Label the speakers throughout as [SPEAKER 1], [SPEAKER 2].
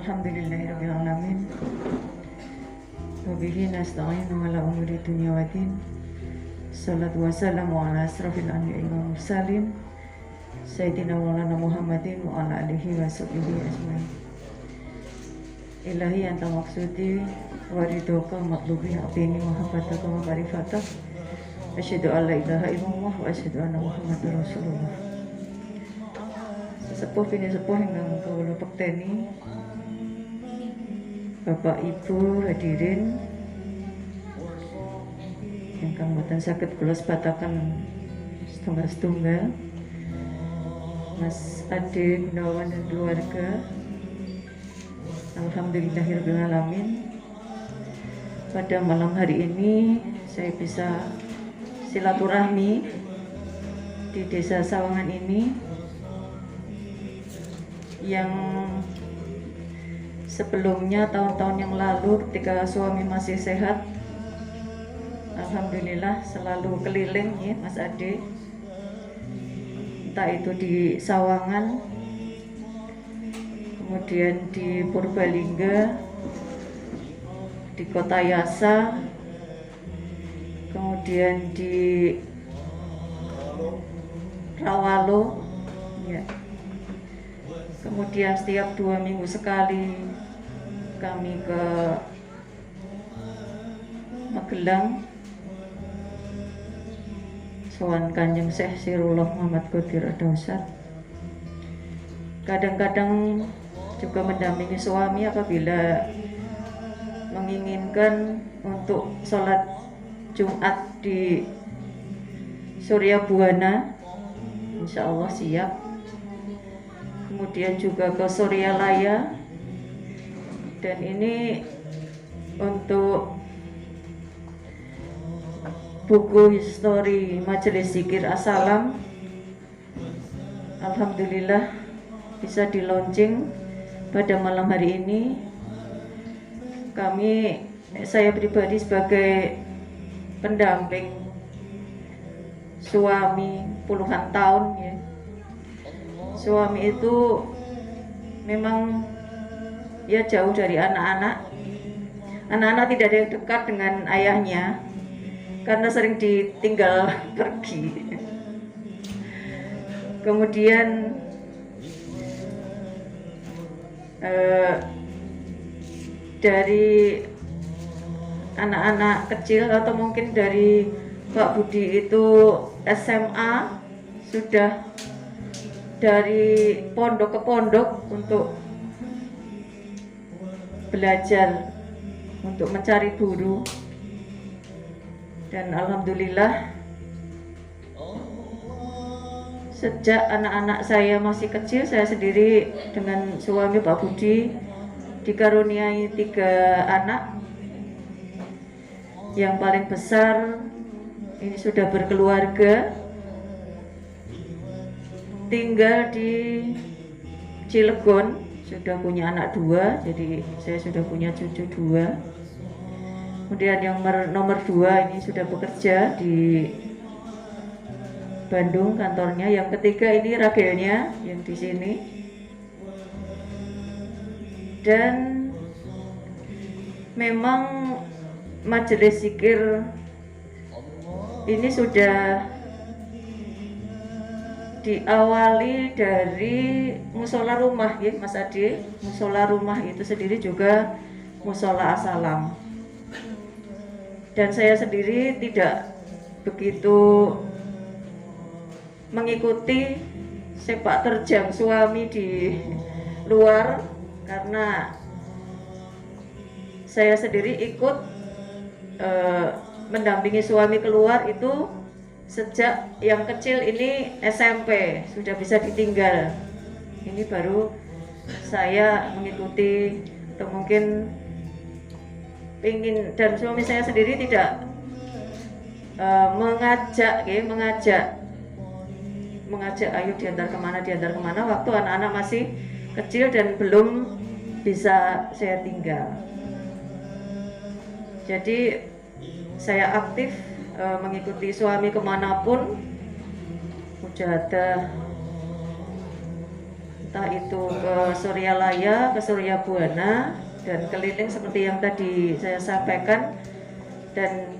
[SPEAKER 1] Alhamdulillahirabbil alamin. Wa bihi nasta'inu ala umuri dunya waddin. Salatu wassalamu ala asrofil anbiya'i wal mursalin Sayyidina Maulana Muhammadin wa ala alihi wa sahbihi ajmain. Ilahi anta maksudi wa ridhoka matlubi atini mahabbataka wa marifatah. Asyhadu an la ilaha illallah wa asyhadu anna Muhammadar Rasulullah. Sesepuh bini sepuh ingkang kawula pekteni, Bapak Ibu hadirin ingkang boten saged kula sebataken setunggal-setunggal, Mas Ade Gunawan dan keluarga, alhamdulillahirabbil alamin. Pada malam hari ini saya bisa silaturahmi di Desa Sawangan ini yang sebelumnya tahun-tahun yang lalu ketika suami masih sehat, alhamdulillah selalu keliling ya Mas Ade, entah itu di Sawangan, kemudian di Purbalingga, di Kota Yasa, kemudian di Rawalo ya. Kemudian setiap 2 minggu sekali kami ke Magelang, sowan Kanjeng Syekh Sirullah Muhammad Qadir Ad-Dausar. Kadang-kadang juga mendampingi suami apabila menginginkan untuk sholat Jumat di Surya Buana, insya Allah siap. Kemudian juga ke Suryalaya, dan ini untuk buku histori Majelis Zikir As-Salam, alhamdulillah bisa di launching pada malam hari ini. Saya pribadi sebagai pendamping suami puluhan tahun ya. Suami itu memang ya jauh dari anak-anak. Anak-anak tidak ada yang dekat dengan ayahnya karena sering ditinggal pergi. Kemudian dari anak-anak kecil atau mungkin dari Pak Budi itu SMA, sudah dari pondok ke pondok untuk belajar, untuk mencari guru. Dan alhamdulillah sejak anak-anak saya masih kecil, saya sendiri dengan suami Pak Budi dikaruniai 3 anak. Yang paling besar ini sudah berkeluarga, tinggal di Cilegon, sudah punya anak 2, jadi saya sudah punya cucu 2. Kemudian yang nomor 2 ini sudah bekerja di Bandung kantornya. Yang ketiga ini Ragelnya yang di sini. Dan memang Majelis Zikir ini sudah diawali dari musola rumah ya Mas Ade. Musola rumah itu sendiri juga musola As-Salam. Dan saya sendiri tidak begitu mengikuti sepak terjang suami di luar, karena saya sendiri ikut mendampingi suami keluar itu sejak yang kecil ini SMP, sudah bisa ditinggal. Ini baru saya mengikuti, atau mungkin ingin, dan suami saya sendiri tidak mengajak ayo diantar kemana waktu anak-anak masih kecil dan belum bisa saya tinggal. Jadi saya aktif mengikuti suami kemanapun, mujahadah entah itu ke Suryalaya, ke Surya Buana, dan keliling seperti yang tadi saya sampaikan. Dan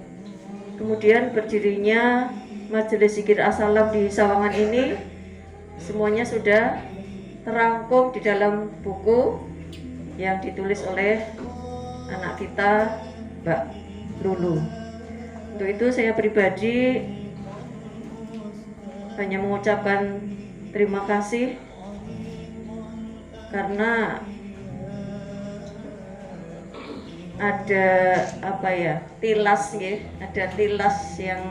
[SPEAKER 1] kemudian berdirinya Majelis Zikir As-Salam di Sawangan ini semuanya sudah terangkum di dalam buku yang ditulis oleh anak kita, Mbak Lulu. Untuk itu saya pribadi hanya mengucapkan terima kasih karena ada tilas ya, ada tilas yang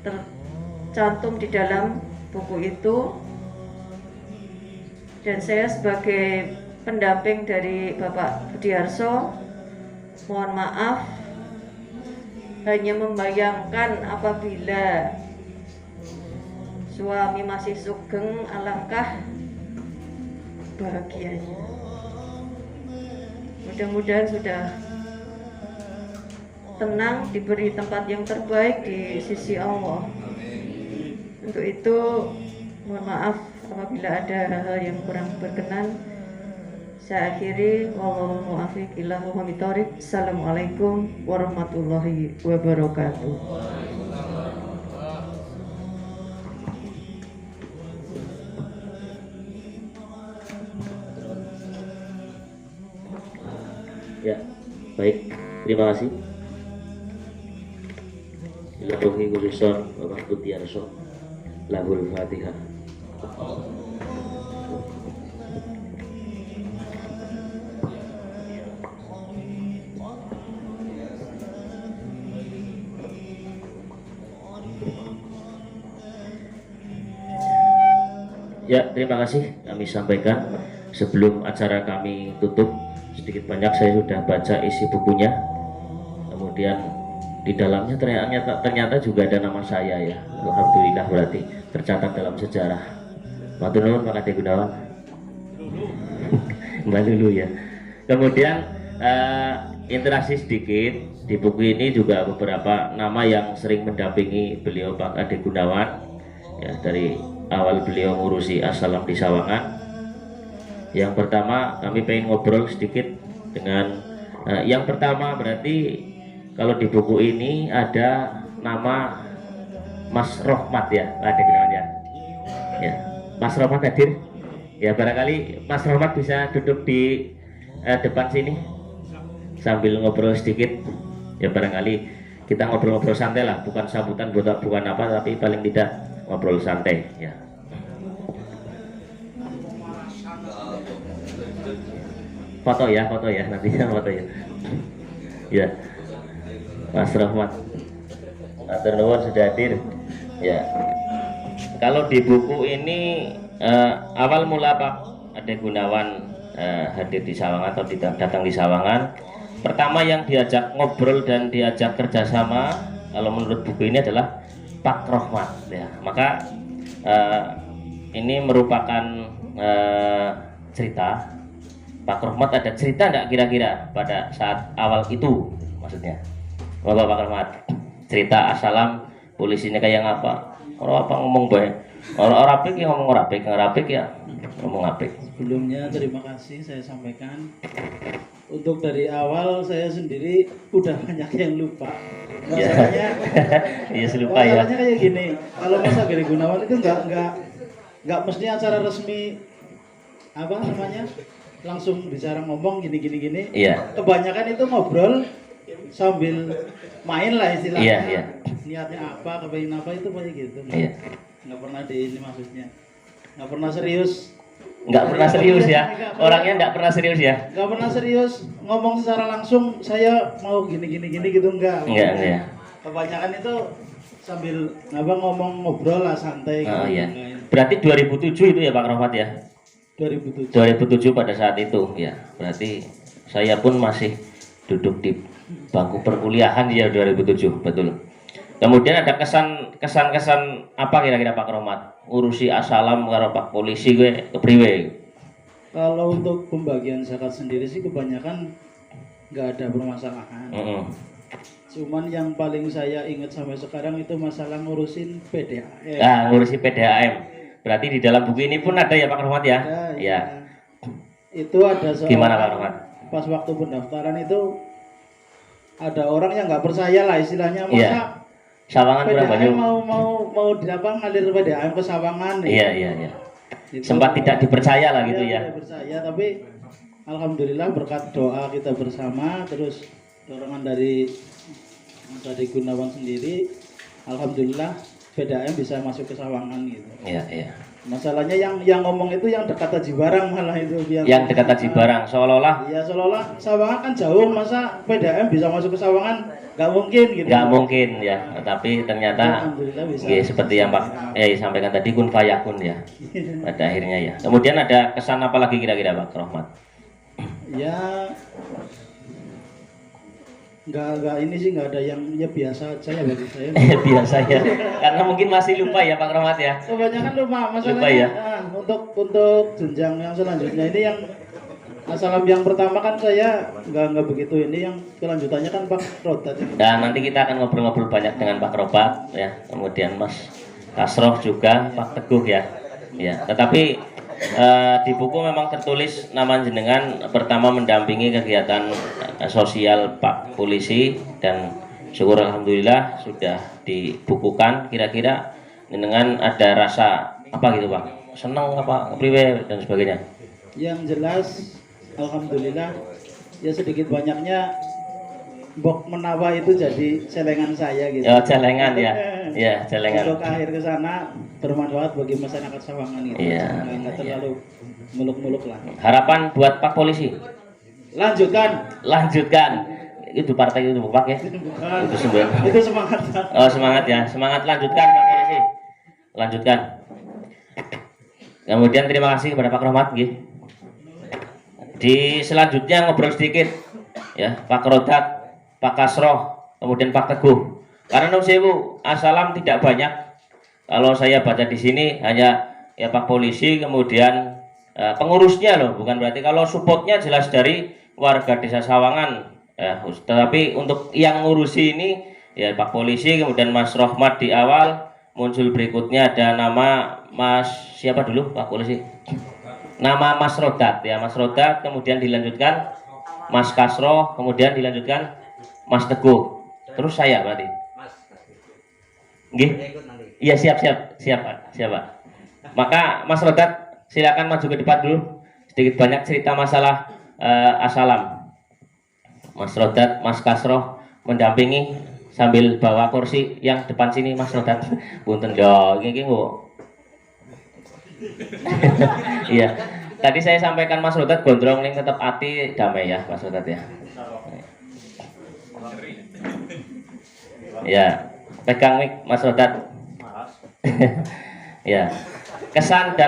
[SPEAKER 1] tercantum di dalam buku itu, dan saya sebagai pendamping dari Bapak Budiarso mohon maaf hanya membayangkan apabila suami masih sugeng alangkah bahagianya. Mudah-mudahan sudah tenang, diberi tempat yang terbaik di sisi Allah. Untuk itu mohon maaf apabila ada hal-hal yang kurang berkenan. Saya akhiri, wallahu muwaffiq ila aqwamit thoriq. Assalamualaikum warahmatullahi wabarakatuh.
[SPEAKER 2] Ya, baik, terima kasih. Ilahi khususon Bapak Budiarso, lahul Fatihah. Ya, terima kasih kami sampaikan. Sebelum acara kami tutup, sedikit banyak saya sudah baca isi bukunya. Kemudian di dalamnya ternyata juga ada nama saya ya. Alhamdulillah, berarti tercatat dalam sejarah. Matur nuwun Pak Ade Gunawan. Mbak Lulu ya. Kemudian interaksi sedikit di buku ini juga beberapa nama yang sering mendampingi beliau Pak Ade Gunawan ya, dari awal beliau ngurusi As-Salam di Sawangan. Yang pertama kami pengen ngobrol sedikit dengan yang pertama, berarti kalau di buku ini ada nama Mas Rohmat ya, Pak Ade Gunawan ya. Ya, Mas Rohmat hadir. Ya, barangkali Mas Rohmat bisa duduk di depan sini sambil ngobrol sedikit. Ya, barangkali kita ngobrol-ngobrol santai lah, bukan sambutan, bukan apa, tapi paling tidak ngobrol santai ya. Foto ya nantinya foto ya. Ya, Mas Rahmat, Matur nuwun sudah hadir. Ya, kalau di buku ini awal mula Pak Ade Gunawan hadir di Sawangan atau datang di Sawangan, pertama yang diajak ngobrol dan diajak kerjasama kalau menurut buku ini adalah Pak Rohmat ya. Maka ini merupakan cerita Pak Rohmat. Ada cerita enggak kira-kira pada saat awal itu, maksudnya Bapak Rohmat, cerita As-Salam polisinya kayak apa? Orang apa ngomong baik, orang rapik ya ngomong rapik, nggak rapik ya ngomong apik.
[SPEAKER 3] Sebelumnya terima kasih saya sampaikan, untuk dari awal saya sendiri udah banyak yang lupa. Masalahnya
[SPEAKER 2] iya lupa ya.
[SPEAKER 3] Masalahnya kayak gini, kalau Mas Ade Gunawan itu nggak mesti acara resmi apa namanya langsung bicara ngomong gini.
[SPEAKER 2] Iya.
[SPEAKER 3] Kebanyakan itu ngobrol sambil main lah istilahnya.
[SPEAKER 2] Iya, iya.
[SPEAKER 3] Niatnya apa, kepengen apa itu banyak gitu.
[SPEAKER 2] Iya.
[SPEAKER 3] Nggak pernah di ini maksudnya. Nggak pernah serius.
[SPEAKER 2] Nggak pernah serius ya. Orangnya nggak pernah serius ya.
[SPEAKER 3] Nggak pernah serius ngomong secara langsung saya mau gini gitu enggak.
[SPEAKER 2] Enggak.
[SPEAKER 3] Kebanyakan itu sambil ngomong ngobrol lah santai.
[SPEAKER 2] Oh
[SPEAKER 3] gitu.
[SPEAKER 2] iya. Berarti 2007 itu ya Pak Rohmat ya. 2007 pada saat itu ya. Berarti saya pun masih duduk di bangku perkuliahan ya 2007, betul. Kemudian ada kesan apa kira-kira Pak Rohmat urusi As-Salam karo Pak polisi gue kepriwe?
[SPEAKER 3] Kalau untuk pembagian zakat sendiri sih kebanyakan nggak ada permasalahan. Cuman yang paling saya ingat sampai sekarang itu masalah ngurusin PDAM.
[SPEAKER 2] Nah, ngurusi PDAM. Berarti di dalam buku ini pun ada ya Pak Rohmat ya?
[SPEAKER 3] Ada,
[SPEAKER 2] Ya.
[SPEAKER 3] Itu ada soal
[SPEAKER 2] Gimana Pak Rohmat?
[SPEAKER 3] pas waktu pendaftaran itu ada orang yang nggak percaya lah istilahnya, masa
[SPEAKER 2] Iya. Sawangan kurang banyak.
[SPEAKER 3] PDAM mau di apa ngalir PDAM ke Sawangan nih.
[SPEAKER 2] Iya, iya, iya.
[SPEAKER 3] Gitu.
[SPEAKER 2] Sempat tidak dipercaya lah gitu
[SPEAKER 3] Iya,
[SPEAKER 2] ya.
[SPEAKER 3] tidak percaya, tapi alhamdulillah berkat doa kita bersama, terus dorongan dari Mas Ade Gunawan sendiri, alhamdulillah PDAM bisa masuk ke Sawangan gitu.
[SPEAKER 2] Iya, iya.
[SPEAKER 3] Masalahnya yang ngomong itu yang dekat Aji Barang malah itu biar
[SPEAKER 2] Yang dekat Aji Barang seolah-olah
[SPEAKER 3] Iya, seolah-olah Sawangan kan jauh, masa PDAM bisa masuk ke Sawangan? Nggak mungkin gitu.
[SPEAKER 2] nggak mungkin ya, tapi ternyata
[SPEAKER 3] Alhamdulillah bisa.
[SPEAKER 2] ya, seperti yang Pak sampaikan tadi, kun fayakun ya pada akhirnya ya. Kemudian ada kesan apa lagi kira-kira Pak Rohmat?
[SPEAKER 3] Ya nggak ini sih, nggak ada yang ya biasa aja ya bagi saya.
[SPEAKER 2] Biasa ya, karena mungkin masih lupa ya Pak Rohmat ya.
[SPEAKER 3] Kebanyakan lupa masalahnya.
[SPEAKER 2] Lupa ya?
[SPEAKER 3] Untuk jenjang yang selanjutnya ini yang asalam yang pertama kan saya nggak begitu, ini yang kelanjutannya kan Pak Rodat ini.
[SPEAKER 2] Dan nanti kita akan ngobrol-ngobrol banyak dengan Pak Robat ya, kemudian Mas Kasroh juga, Pak Teguh ya. Ya, tetapi di buku memang tertulis nama jenengan pertama mendampingi kegiatan sosial Pak Polisi, dan syukur alhamdulillah sudah dibukukan. Kira-kira jenengan ada rasa apa gitu Pak? Senang apa, priwe dan sebagainya?
[SPEAKER 3] Yang jelas alhamdulillah ya sedikit banyaknya Bok Menawa itu jadi celengan saya gitu.
[SPEAKER 2] Ya, celengan ya. Ya, celengan.
[SPEAKER 3] Untuk akhir ke sana bermanfaat bagi masyarakat Sawangan gitu.
[SPEAKER 2] Iya.
[SPEAKER 3] Nggak terlalu muluk-muluk lah.
[SPEAKER 2] Harapan buat Pak Polisi?
[SPEAKER 3] Lanjutkan.
[SPEAKER 2] Lanjutkan. Itu partai itu Pak ya?
[SPEAKER 3] Bukan.
[SPEAKER 2] Itu sebenarnya.
[SPEAKER 3] Itu semangat.
[SPEAKER 2] Oh, semangat ya. Semangat, lanjutkan Pak Polisi. Lanjutkan. Kemudian terima kasih kepada Pak Rohmat nggih. Di selanjutnya ngobrol sedikit ya, Pak Rodat, Pak Kasroh, kemudian Pak Teguh. Karena nun sewu asalam tidak banyak. Kalau saya baca di sini hanya ya Pak Polisi, kemudian pengurusnya loh, bukan berarti kalau supportnya jelas dari warga Desa Sawangan. Ya, tetapi untuk yang ngurusi ini ya Pak Polisi, kemudian Mas Rohmat di awal, muncul berikutnya ada nama Mas siapa dulu Pak Polisi? Nama Mas Rodat ya, Mas Rodat, kemudian dilanjutkan Mas Kasroh, kemudian dilanjutkan Mas Teguh, terus saya berarti. Nggih? Iya, siap Pak. Maka Mas Rodat silakan maju ke depan dulu, sedikit banyak cerita masalah asalam. Mas Rodat, Mas Kasroh mendampingi sambil bawa kursi yang depan sini Mas Rodat. Punten dong, iki kok. Iya. Tadi saya sampaikan Mas Rodat gondrong ning tetep ati damai ya Mas Rodat ya. Ya, pegang mic Mas Rodat. Ya. Kesan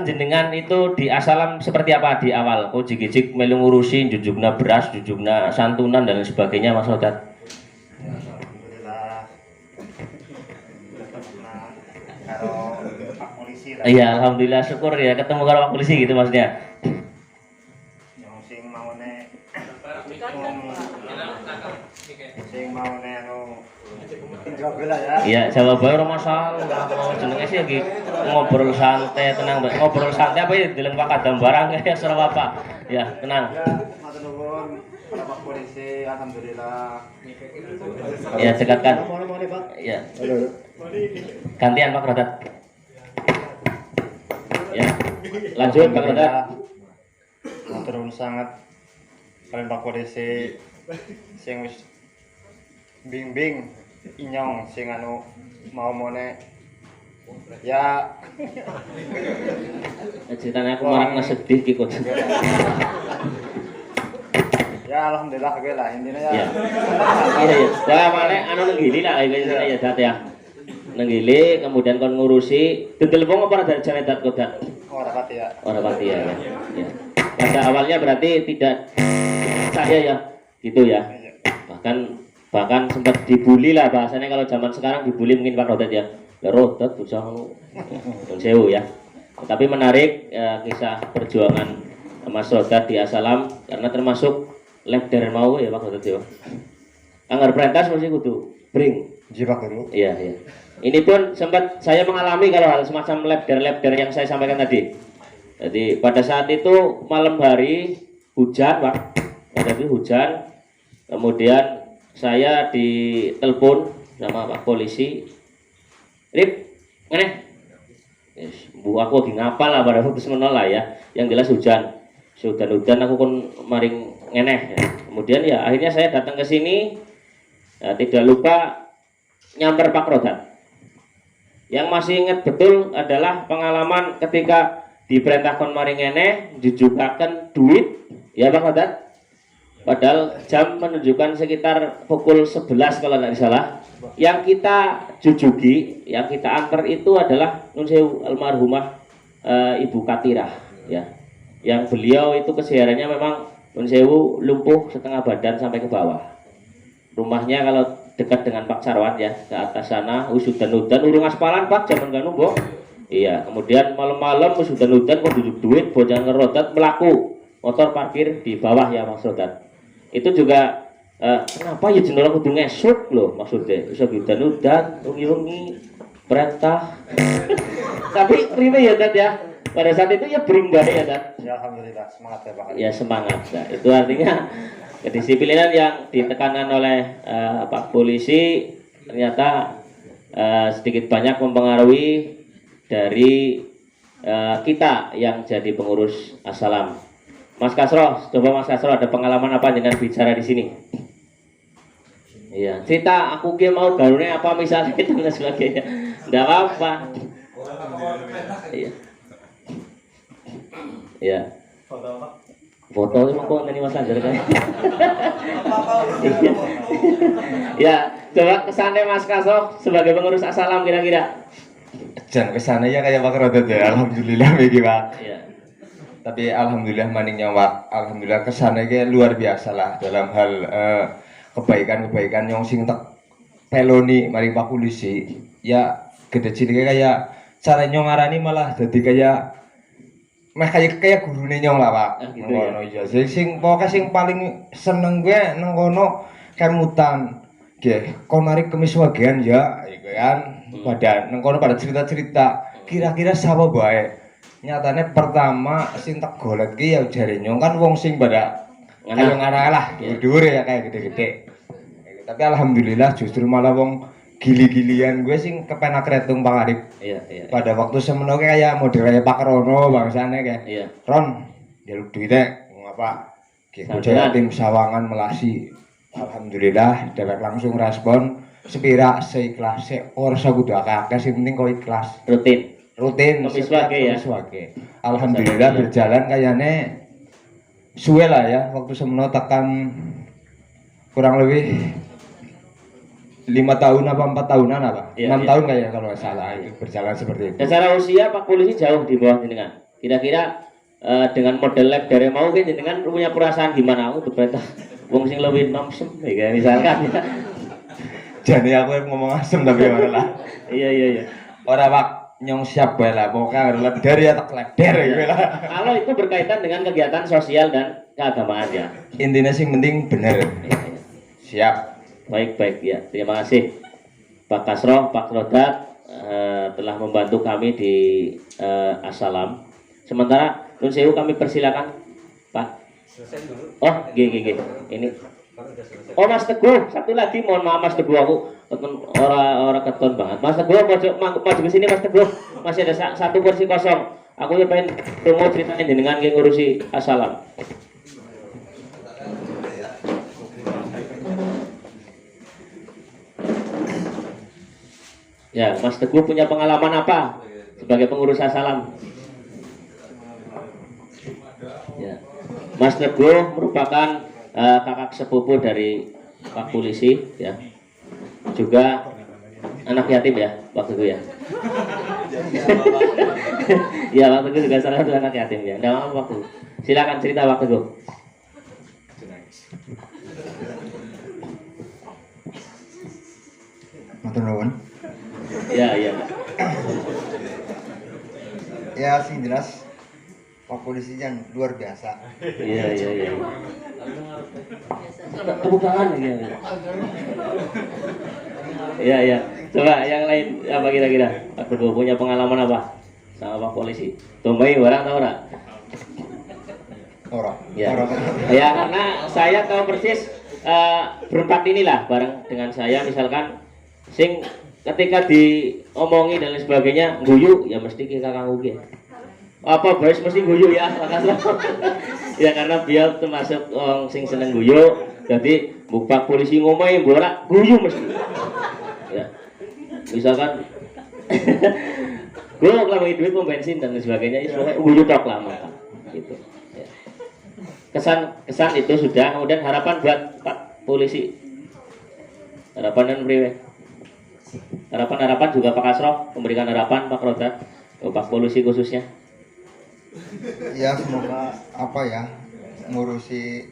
[SPEAKER 2] jenengan itu di asalam seperti apa di awal? Kok jigik-jig melu ngurusi jujugna beras, jujugna santunan dan lain sebagainya Mas Rodat?
[SPEAKER 4] Alhamdulillah. Karo Pak Polisi lah.
[SPEAKER 2] Iya, alhamdulillah syukur ya ketemu karo Pak Polisi gitu maksudnya.
[SPEAKER 4] Yang sing maune anu jawab lah ya.
[SPEAKER 2] Iya, jawab bae ora masalah. Jenenge sih lagi ngobrol santai, tenang bae. Ngobrol santai apa ya deleng Pak Kadam barang ya serba apa. Ya, tenang.
[SPEAKER 4] Ya, matur nuwun para Pak Polisi, alhamdulillah.
[SPEAKER 2] Ya, dekatkan.
[SPEAKER 3] Boleh Pak.
[SPEAKER 2] Ya. Gantian Pak Rodat. Ya. Lanjut Pak Rodat.
[SPEAKER 4] Matur nuwun sangat kalian Pak Polisi sing wis bimbing inyong sing anu mau mone ya
[SPEAKER 2] Ceritanya aku marang sedih ikut.
[SPEAKER 4] ya alhamdulillah oke lah intinya ya.
[SPEAKER 2] Ya. Iya ya. Wah, mane anu nenggili lah ya Dat ya. Nenggili kemudian kon ngurusi ditelepon apa dari jane Dat kodat.
[SPEAKER 4] Oh dapat ya.
[SPEAKER 2] Orang pati ya. Ya. Pada awalnya berarti tidak saya ya gitu ya. Bahkan sempat dibully lah bahasanya, kalau zaman sekarang dibully mungkin Pak Rodat ya. Ya Rodat bocah ngono. Sewu ya. Tapi menarik kisah perjuangan Mas Rodat di Asalam karena termasuk lek dari mau ya Pak Rodat ya. anggar perintah mesti kudu bring.
[SPEAKER 5] Pak Guru.
[SPEAKER 2] Iya, iya. Ini pun sempat saya mengalami kalau hal semacam labder yang saya sampaikan tadi. Jadi pada saat itu malam hari hujan, Pak. Pada itu hujan. Kemudian saya ditelepon sama Pak polisi. Rip, mana? Yes, bu aku lagi ngapal lah pada waktu menolak ya. Yang jelas hujan. Hujan aku pun maring ngeneh. Ya. Kemudian ya akhirnya saya datang ke sini. Ya, tidak lupa nyamper Pak Rodat. Yang masih ingat betul adalah pengalaman ketika diperintahkan maring ngeneh, dijugakan duit, ya Pak Rodat. Padahal jam menunjukkan sekitar pukul 11 kalau tidak salah. Yang kita jujugi, yang kita antar itu adalah Nun Sewu almarhumah Ibu Katirah, ya. Yang beliau itu kesehariannya memang Nun Sewu lumpuh setengah badan sampai ke bawah. Rumahnya kalau dekat dengan Pak Sarwan ya, ke atas sana, udan urung aspalan Pak, zaman gak numbuk. Iya, kemudian malam-malam udan kok duduk duit, bocah ngerodat melaku motor parkir di bawah ya Mas Rodat. Itu juga kenapa ya jenderal kudu ngesuk loh maksudnya, bisa udan wengi perintah. Tapi prima ya Dad ya. Pada saat itu ya berimbang ya Dad.
[SPEAKER 5] Ya alhamdulillah semangat ya Pak.
[SPEAKER 2] Ya semangat. Nah, itu artinya kedisiplinan yang ditekankan oleh Pak polisi ternyata sedikit banyak mempengaruhi dari kita yang jadi pengurus Assalam. Mas Kasro, coba Mas Kasro ada pengalaman apa dengan bicara di sini? Iya, cerita aku ke mau garunya apa misalnya itu dan sebagainya. Enggak apa-apa. Iya. Iya. Foto itu kok nanti Mas Anjar kan? Iya. Ya, coba kesannya Mas Kasro sebagai pengurus Assalam kira-kira.
[SPEAKER 5] Jangan kesana ya kayak Pak Rodat ya. Alhamdulillah begini Pak.
[SPEAKER 2] Iya.
[SPEAKER 5] Tapi alhamdulillah maningnya Pak. Alhamdulillah kesannya kayak luar biasa lah dalam hal kebaikan-kebaikan yang sing tak peloni maring Pak polisi. Ya gede ciliknya kayak cara nyongarani malah jadi kayak kayak gurune nyong lah Pak.
[SPEAKER 2] Gitu
[SPEAKER 5] Ngono ya. Sing pokoknya sing paling seneng gue nang kono kemutan. Nggih, kon narik kemis wagean ya, iku kan. Pada nang kono pada cerita-cerita. Kira-kira sapa bae? Nyatane pertama sing tak golek ki ya jare nyong kan wong sing pada kayak ngarah lah, dhuwur ya kayak gede-gede. Tapi alhamdulillah justru malah wong gili-gilian gue sing kepenak retung Pak Arif.
[SPEAKER 2] Iya, iya.
[SPEAKER 5] Pada waktu semono kayak model kayak Pak Rono bangsane kayak.
[SPEAKER 2] Iya.
[SPEAKER 5] Ron, njaluk duite ngapa? Bocah tim Sawangan Melasi. Alhamdulillah dhewek langsung respon sepira seikhlas ora usah kudu akeh sing penting kok ikhlas. Rutin
[SPEAKER 2] Kemis wage ya.
[SPEAKER 5] Alhamdulillah berjalan kayaknya suwe lah ya waktu semono tekan kurang lebih 5 tahun apa 4 tahunan apa?
[SPEAKER 2] Iya,
[SPEAKER 5] 6
[SPEAKER 2] iya.
[SPEAKER 5] tahun kayaknya kalau nggak salah itu berjalan seperti itu.
[SPEAKER 2] Secara usia Pak polisi jauh di bawah jenengan. Kira-kira dengan model lab dari mau kan jenengan punya perasaan gimana aku perintah wong sing luwih nom sem ya misalkan ya.
[SPEAKER 5] Jadi aku ngomong asem tapi ora lah.
[SPEAKER 2] Iya.
[SPEAKER 5] Ora Pak nyong siap bae lah pokoknya leder ya tak leder gitu lah.
[SPEAKER 2] Kalau itu berkaitan dengan kegiatan sosial dan keagamaan ya.
[SPEAKER 5] Intinya sih penting bener. Siap.
[SPEAKER 2] Baik ya. Terima kasih Pak Kasro, Pak Rodat telah membantu kami di Assalam. Sementara Nun Sewu kami persilakan Pak. Oh, gini. Ini. Oh Mas Teguh, satu lagi mohon maaf Mas Teguh aku orang keton banget. Mas Teguh maju ke sini Mas Teguh. Masih ada satu kursi kosong. Aku pengen promo ceritanya jenengan yang ngurusi Assalam. Ya, Mas Teguh punya pengalaman apa sebagai pengurus Assalam? Ya. Mas Teguh merupakan kakak sepupu dari Pak polisi ya. Juga anak yatim ya Pak Teguh ya. Ya Pak Teguh juga salah satu anak yatim ya. Nggak apa-apa Pak Teguh. Silakan cerita Pak Teguh.
[SPEAKER 5] Matur nuwun.
[SPEAKER 2] Ya.
[SPEAKER 5] Ya sing jelas Pak polisi yang luar biasa.
[SPEAKER 2] Iya. Tepuk tangan ya. Iya iya. Coba yang lain apa kira-kira? Pak Berdua punya pengalaman apa sama Pak Polisi? Tumbai barang tahu nggak?
[SPEAKER 5] Orang.
[SPEAKER 2] Ya. Ya karena saya tahu persis berempat inilah bareng dengan saya misalkan sing ketika diomongi dan lain sebagainya guyu ya mesti kita kanggo ge. Apa boys mesti guyu ya makasih. Ya karena beliau termasuk orang sing seneng guyu jadi Pak Polisi ngomongin bola guyu mesti. Ya. Misalkan gue mau ngelakuin duit pom bensin dan lain sebagainya itu guyu tok lah maka gitu. Ya. Kesan itu sudah, kemudian harapan buat Pak Polisi, harapan dan priwe harapan juga Pak Kasroh memberikan harapan Pak Rodat ke Pak Polisi khususnya.
[SPEAKER 6] Ya semoga apa ya ngurusi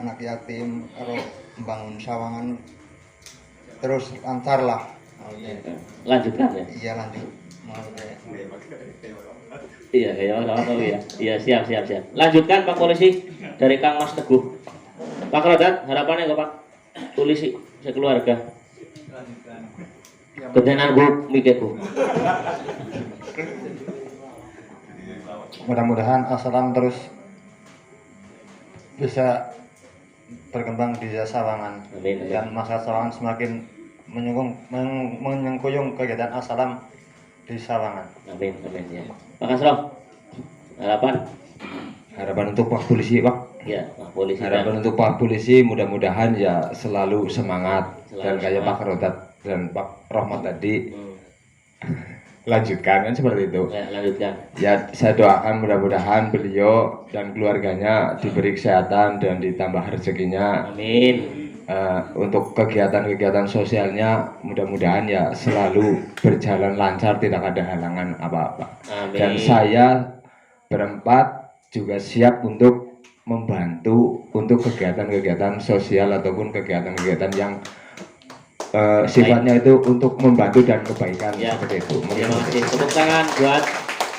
[SPEAKER 6] anak yatim atau membangun sawangan terus lancar lah.
[SPEAKER 2] Lanjutkan ya.
[SPEAKER 6] Iya lanjut.
[SPEAKER 2] Iya kayak orang tahu ya. Iya siap. Lanjutkan Pak Polisi dari Kang Mas Teguh. Pak Rodat harapannya ke Pak Polisi sekeluarga. Ketenan gue mikirku.
[SPEAKER 6] Mudah-mudahan Assalam terus bisa berkembang di Sawangan.
[SPEAKER 2] Amin.
[SPEAKER 6] Dan masyarakat Sawangan semakin menyengkuyung kegiatan Assalam di Sawangan.
[SPEAKER 2] Amin ya. Pak Kasroh harapan
[SPEAKER 5] Untuk Pak Polisi, Pak.
[SPEAKER 2] ya Pak Polisi
[SPEAKER 5] Harapan untuk Pak Polisi mudah-mudahan ya selalu semangat dan kayak
[SPEAKER 2] semangat.
[SPEAKER 5] Pak Rodat dan Pak Rohmat tadi
[SPEAKER 2] Hmm,
[SPEAKER 5] lanjutkan kan seperti itu.
[SPEAKER 2] ya, lanjutkan.
[SPEAKER 5] Ya saya doakan mudah-mudahan beliau dan keluarganya diberi kesehatan dan ditambah rezekinya.
[SPEAKER 2] Amin.
[SPEAKER 5] Untuk kegiatan-kegiatan sosialnya mudah-mudahan ya selalu berjalan lancar, tidak ada halangan apa-apa.
[SPEAKER 2] Amin.
[SPEAKER 5] Dan saya berempat juga siap untuk membantu untuk kegiatan-kegiatan sosial ataupun kegiatan-kegiatan yang sifatnya itu untuk membantu dan kebaikan
[SPEAKER 2] Ya.
[SPEAKER 5] seperti itu.
[SPEAKER 2] Terima kasih. Tepuk tangan buat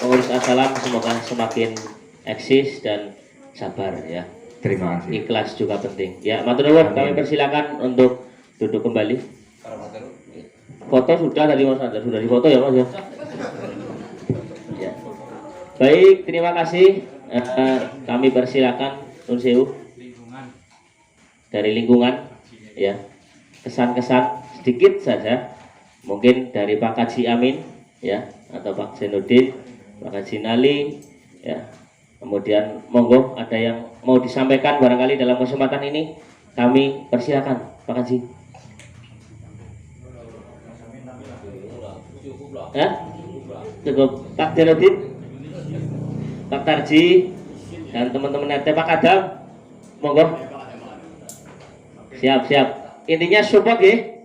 [SPEAKER 2] pengurus Assalam, semoga semakin eksis dan sabar ya.
[SPEAKER 5] Terima kasih.
[SPEAKER 2] Ikhlas juga penting. Ya, matur nuwun, kami persilakan untuk duduk kembali. Foto sudah tadi Mas Andar, sudah difoto ya Mas ya. Ya. Baik, terima kasih. Kami persilakan Nun Sewu dari lingkungan ya. Kesan-kesan sedikit saja mungkin dari Pak Kaji Amin ya atau Pak Zainuddin, Pak Kaji Nali ya. Kemudian monggo ada yang mau disampaikan barangkali dalam kesempatan ini kami persilakan Pak Kaji. Ya? Cukup Pak Zainuddin, Pak Tarji dan teman-teman NT Pak Adam monggo. Siap. Intinya support ya.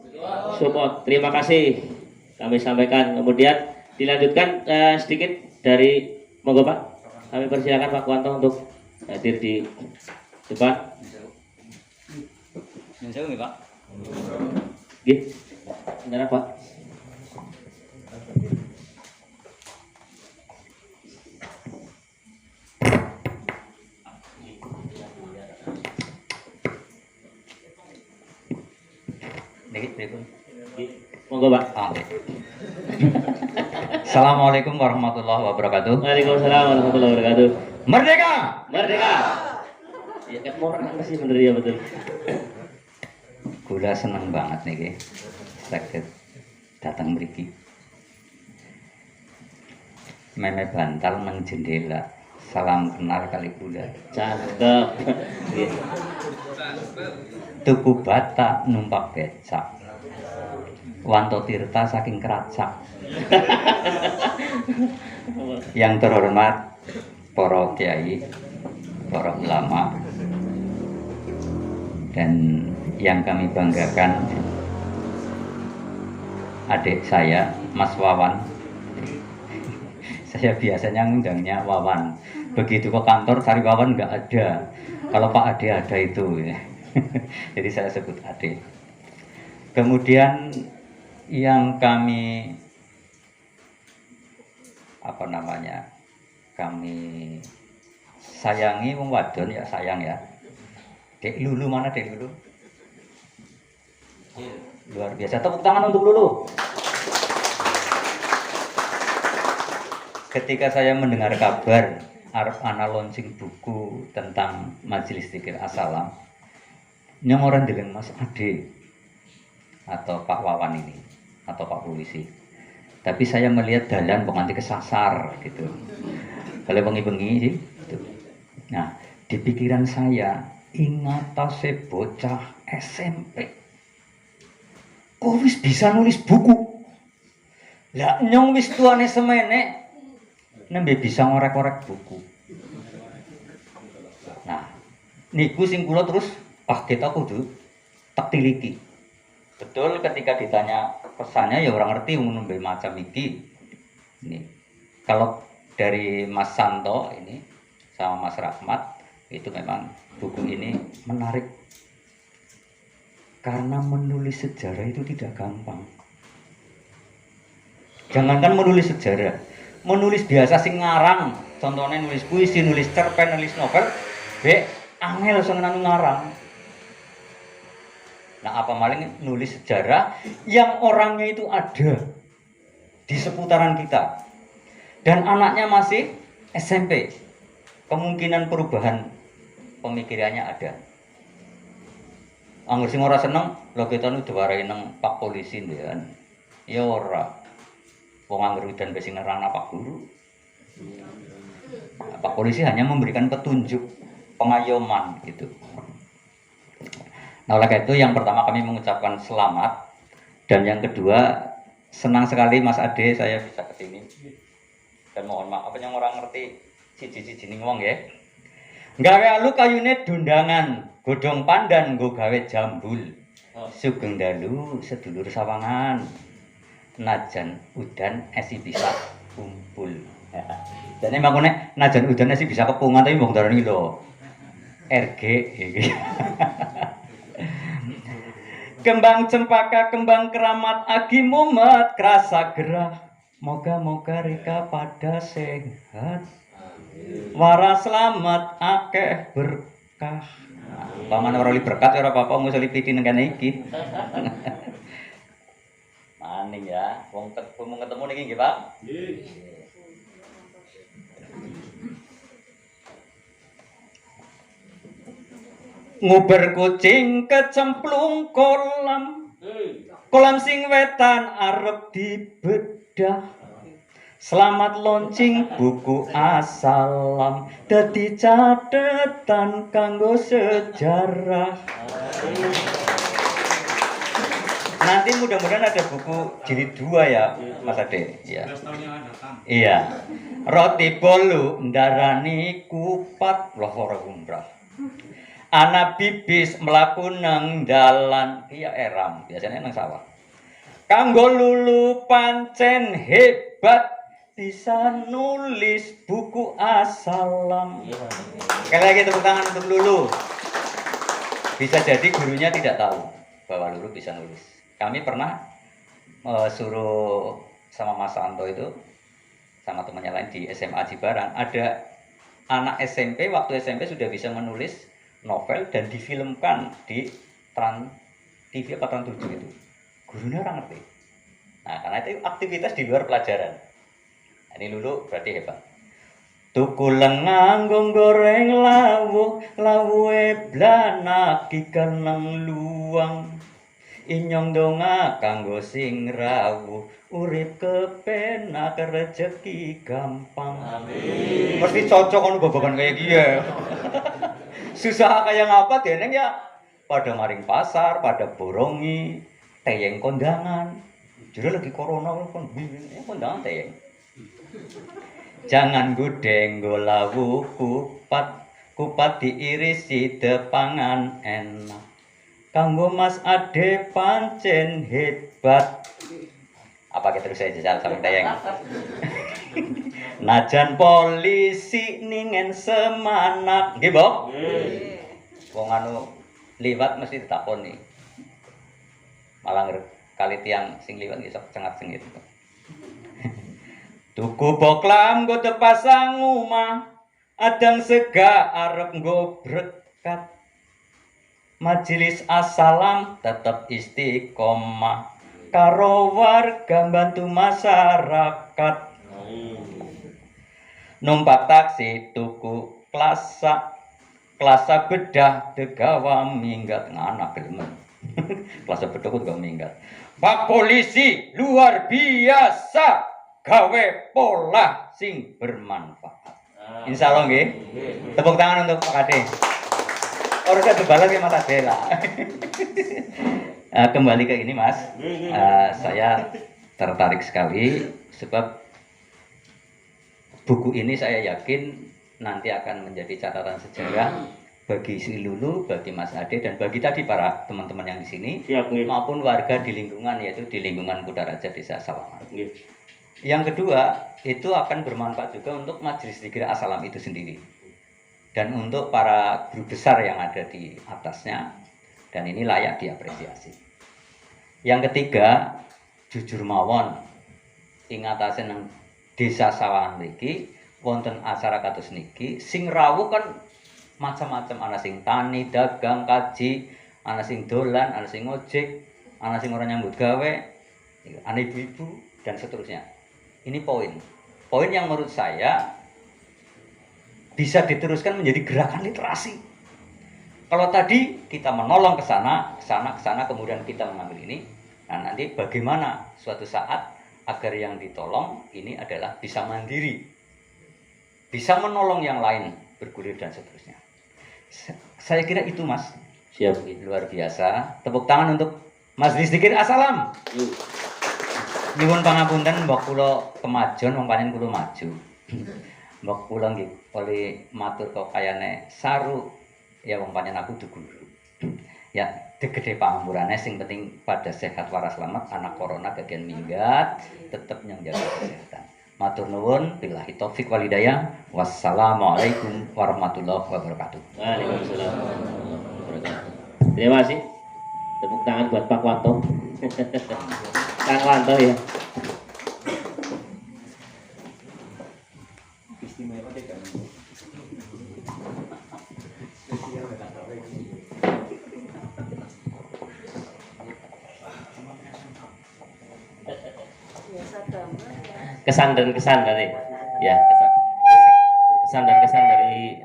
[SPEAKER 2] Support. Terima kasih kami sampaikan. Kemudian dilanjutkan sedikit dari monggo Pak. Kami persilakan Pak Kuanto untuk hadir di depan.
[SPEAKER 7] Saya Pak.
[SPEAKER 2] Nggih. Benar Pak. Monggo Pak.
[SPEAKER 7] Assalamualaikum warahmatullahi wabarakatuh.
[SPEAKER 2] Waalaikumsalam warahmatullahi wabarakatuh.
[SPEAKER 7] Merdeka!
[SPEAKER 2] Merdeka. Ya kan orang sih bener ya betul.
[SPEAKER 7] Kula seneng banget nih sakit datang mriki. Meme bantal nang jendela. Salam kenal kali kula.
[SPEAKER 2] Cakep. Nggih.
[SPEAKER 7] Tuku bata numpak becak. Wanto Tirta saking Keracak. Yang terhormat para kiai, para ulama, dan yang kami banggakan adik saya, Mas Wawan. Saya biasanya ngundangnya Wawan. Begitu ke kantor cari Wawan nggak ada. Kalau Pak Ade ada itu. Jadi saya sebut Ade. Kemudian yang kami kami sayangi wong wadon ya sayang ya. Dek Lulu mana Dek Lulu? Luar biasa, tepuk tangan untuk Lulu. Ketika saya mendengar kabar arep ana launching buku tentang Majelis Zikir As-Salam, nyong orang dengan Mas Ade atau Pak Wawan ini atau Pak Polisi. Tapi saya melihat dalan kok nanti kesasar gitu. Kalau bengi-bengi sih. Gitu. Nah, di pikiran saya ingatase bocah SMP. Kok wis bisa nulis buku? Lah nyong wis tuane semene nembe bisa ngorek-ngorek buku. Nah, niku sing kula terus kita kudu tak tiliki. Betul ketika ditanya pesannya ya orang ngerti nembe macam iki. Ini kalau dari Mas Santo ini sama Mas Rahmat itu memang buku ini menarik. Karena menulis sejarah itu tidak gampang. Jangankan menulis sejarah, menulis biasa sing ngarang, contohnya nulis puisi, nulis cerpen, nulis novel, angel seneng ngarang. Nah, apa maling nulis sejarah yang orangnya itu ada di seputaran kita. Dan anaknya masih SMP. Kemungkinan perubahan pemikirannya ada. Angger sing ora seneng, lho kita nu diwarai nang Pak Polisi ndean. Ya ora. Wong angger udan wis nerangna Pak Guru. Pak Polisi hanya memberikan petunjuk, pengayoman gitu. Nah, oleh karena itu yang pertama kami mengucapkan selamat dan yang kedua senang sekali Mas Ade saya bisa ke sini. Dan mohon maaf yang orang ngerti siji-siji ning wong ya. Gawe alu kayune dundangan, godhong pandan nggo gawe jambul. Sugeng dalu sedulur sawangan. Najan udan esi bisa kumpul. Dene makune najan udan esi bisa kepungan tapi mbok darani lho. RG iki. Kembang cempaka, kembang keramat, agi mumet, kerasa gerah. Moga-moga rika pada sehat. Waras selamat akeh berkah. Paman ora li berkat ora apa-apa ngusuli piti nang kene iki. Maning ya, wong ketemu niki nggih, Pak. Nggih. Nguber kucing kecemplung kolam. Kolam sing wetan arep dibedah. Selamat launching buku As-Salam dadi catetan kanggo sejarah. Nanti mudah-mudahan ada buku jilid 2 ya, Mas Ade. Iya. Iya. Roti bolu ndarani kupat loh ora umrah. Ana bibis mlaku nang dalan, iya eram, biasanya nang sawah. Kanggo lulu pancen hebat bisa nulis buku As-Salam. Sekali lagi tepuk tangan untuk Lulu. Bisa jadi gurunya tidak tahu bahwa Lulu bisa nulis. Kami pernah suruh sama Mas Santo itu sama temannya lain di SMA Cibarang. Ada anak SMP waktu SMP sudah bisa menulis novel dan difilmkan di Trans TV apa Trans 7 itu. Gurunya orang ngerti. Nah, karena itu aktivitas di luar pelajaran. Ini Lulu berarti hebat. Tuku lengang goreng lawuhe blanak ikan nang luang. Inyong donga kanggo sing rawuh, urip kepenak rezeki gampang. Amin. Mesti cocok kan babagan kayak gini ya. Susah kayak ngapa deneng ya. Pada maring pasar, pada borongi, teyeng kondangan. Jadi lagi corona kan kondangan teyeng. Jangan gudeng golawu kupat diirisi depangan enak. Kanggo Mas Ade pancen hebat. Apa kita terus saya jajal sampai tayang. Najan polisi ningen semanak, nggih, Mbok? Nggih. Wong anu liwat mesti ditakoni. Malah kali tiang sing liwat nggih sok cengat-cengit. Tuku boklam nggo tepasang omah, adang sega arep nggo berkat. Majelis Assalam tetap istiqomah karo warga bantu masyarakat. Numpak taksi tuku klasa bedah degawa minggat nganak gelem. Klasa bedah kok gak minggat. Pak polisi luar biasa gawe pola sing bermanfaat. Insyaallah nggih. Tepuk tangan untuk Pak Kade. Orang kebalan ke mata bela. Kembali ke ini Mas, saya tertarik sekali sebab buku ini saya yakin nanti akan menjadi catatan sejarah bagi si Lulu, bagi Mas Ade, dan bagi tadi para teman-teman yang di sini maupun warga di lingkungan, yaitu di lingkungan Kudaraja Desa Sawangan. Yang kedua, itu akan bermanfaat juga untuk Majelis Zikir Assalam itu sendiri dan untuk para guru besar yang ada di atasnya, dan ini layak diapresiasi. Yang ketiga, jujur mawon ingatasen nang Desa Sawangan niki wonten acara kados niki sing rawuh kan macam-macam, ana sing tani, dagang, kaji, ana sing dolan, ana sing ngojek, ana sing ora nyambut gawe, ana ibu-ibu dan seterusnya. Ini poin yang menurut saya bisa diteruskan menjadi gerakan literasi. Kalau tadi kita menolong ke sana, kemudian kita mengambil ini, nah nanti bagaimana suatu saat agar yang ditolong ini adalah bisa mandiri, bisa menolong yang lain, bergulir dan seterusnya. Saya kira itu Mas.
[SPEAKER 2] Siap.
[SPEAKER 7] Luar biasa. Tepuk tangan untuk Majelis Zikir Assalam. Nyuwun pangapunten mbok kula kemajon wong panen kula maju. Mbok kula nggih oleh matur kok kayane saru ya wong panen aku du guru. Ya gede pangamurane sing penting pada sehat waras selamat, anak corona bagian minggat, tetep yang jaga kesehatan. Matur nuwun, billahi taufik wal hidayah. Wassalamualaikum warahmatullahi wabarakatuh.
[SPEAKER 2] Waalaikumsalam warahmatullahi wabarakatuh. Terima kasih. Tepuk tangan buat Pak Wanto. Kang Wanto ya. Kesan dan kesan dari ya kesan dan kesan dari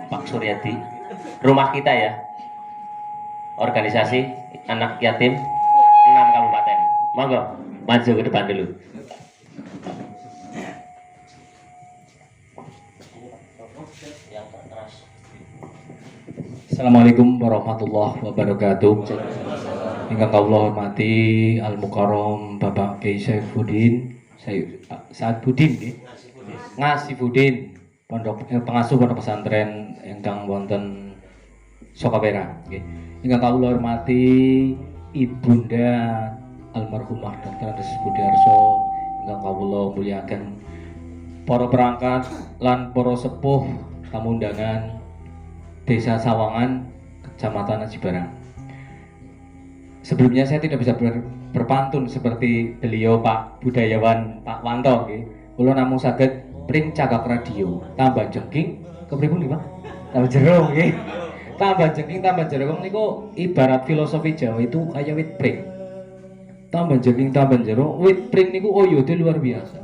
[SPEAKER 2] Pak Suryadi, rumah kita ya, organisasi anak yatim 6 kabupaten. Monggo maju ke depan dulu.
[SPEAKER 8] Assalamualaikum warahmatullahi wabarakatuh. Ingkang kawula hormati Al Mukarram Bapak Kiai Saifuddin, Saifuddin nggih. Ngasifuddin, pengasuh pondok pesantren ingkang wonten Sokawera nggih. Ingkang kawula hormati Ibunda almarhumah Dr. Andes Budiarso, ingkang kawula muliaken para perangkat lan para sepuh tamu undangan Desa Sawangan, Kecamatan Aji Barang. Sebelumnya saya tidak bisa berpantun seperti beliau Pak Budayawan Pak Wanto nggih. Kula namung saged pring cagak radio, tambah jengking kepripun nggih Pak? Tambah jero nggih. Tambah jengking tambah jero niku ibarat filosofi Jawa itu kayak wit pring. Tambah jengking tambah jero, wit pring niku oyode luar biasa.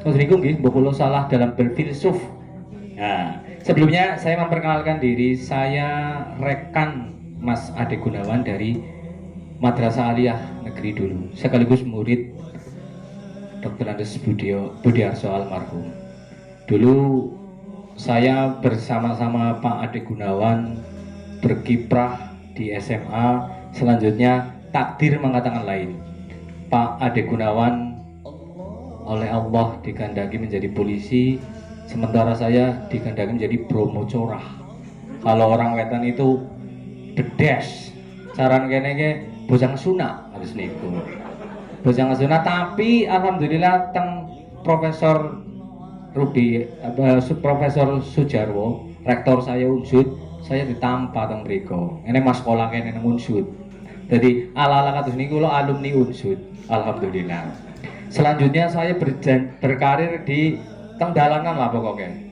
[SPEAKER 8] Terus niku nggih mbok kula salah dalam berfilsuf. Nah, sebelumnya saya memperkenalkan diri, saya rekan Mas Ade Gunawan dari Madrasah Aliyah Negeri dulu, sekaligus murid Dr. Andes Budiarso almarhum. Dulu saya bersama-sama Pak Ade Gunawan berkiprah di SMA, selanjutnya takdir mengatakan lain. Pak Ade Gunawan oleh Allah dikehendaki menjadi polisi, sementara saya dikehendaki menjadi Bromo Corah. Kalau orang wetan itu bedes, saran kene bojang sunat harus niku. Bojang sunat, tapi alhamdulillah teng Profesor Profesor Sujarwo, rektor saya Unsud, saya ditampa teng mriku. Ini mas sekolah kene nang Unsud. Jadi ala-ala kados niku lo alumni Unsud, alhamdulillah. Selanjutnya saya berkarir di teng dalanan lah pokoknya.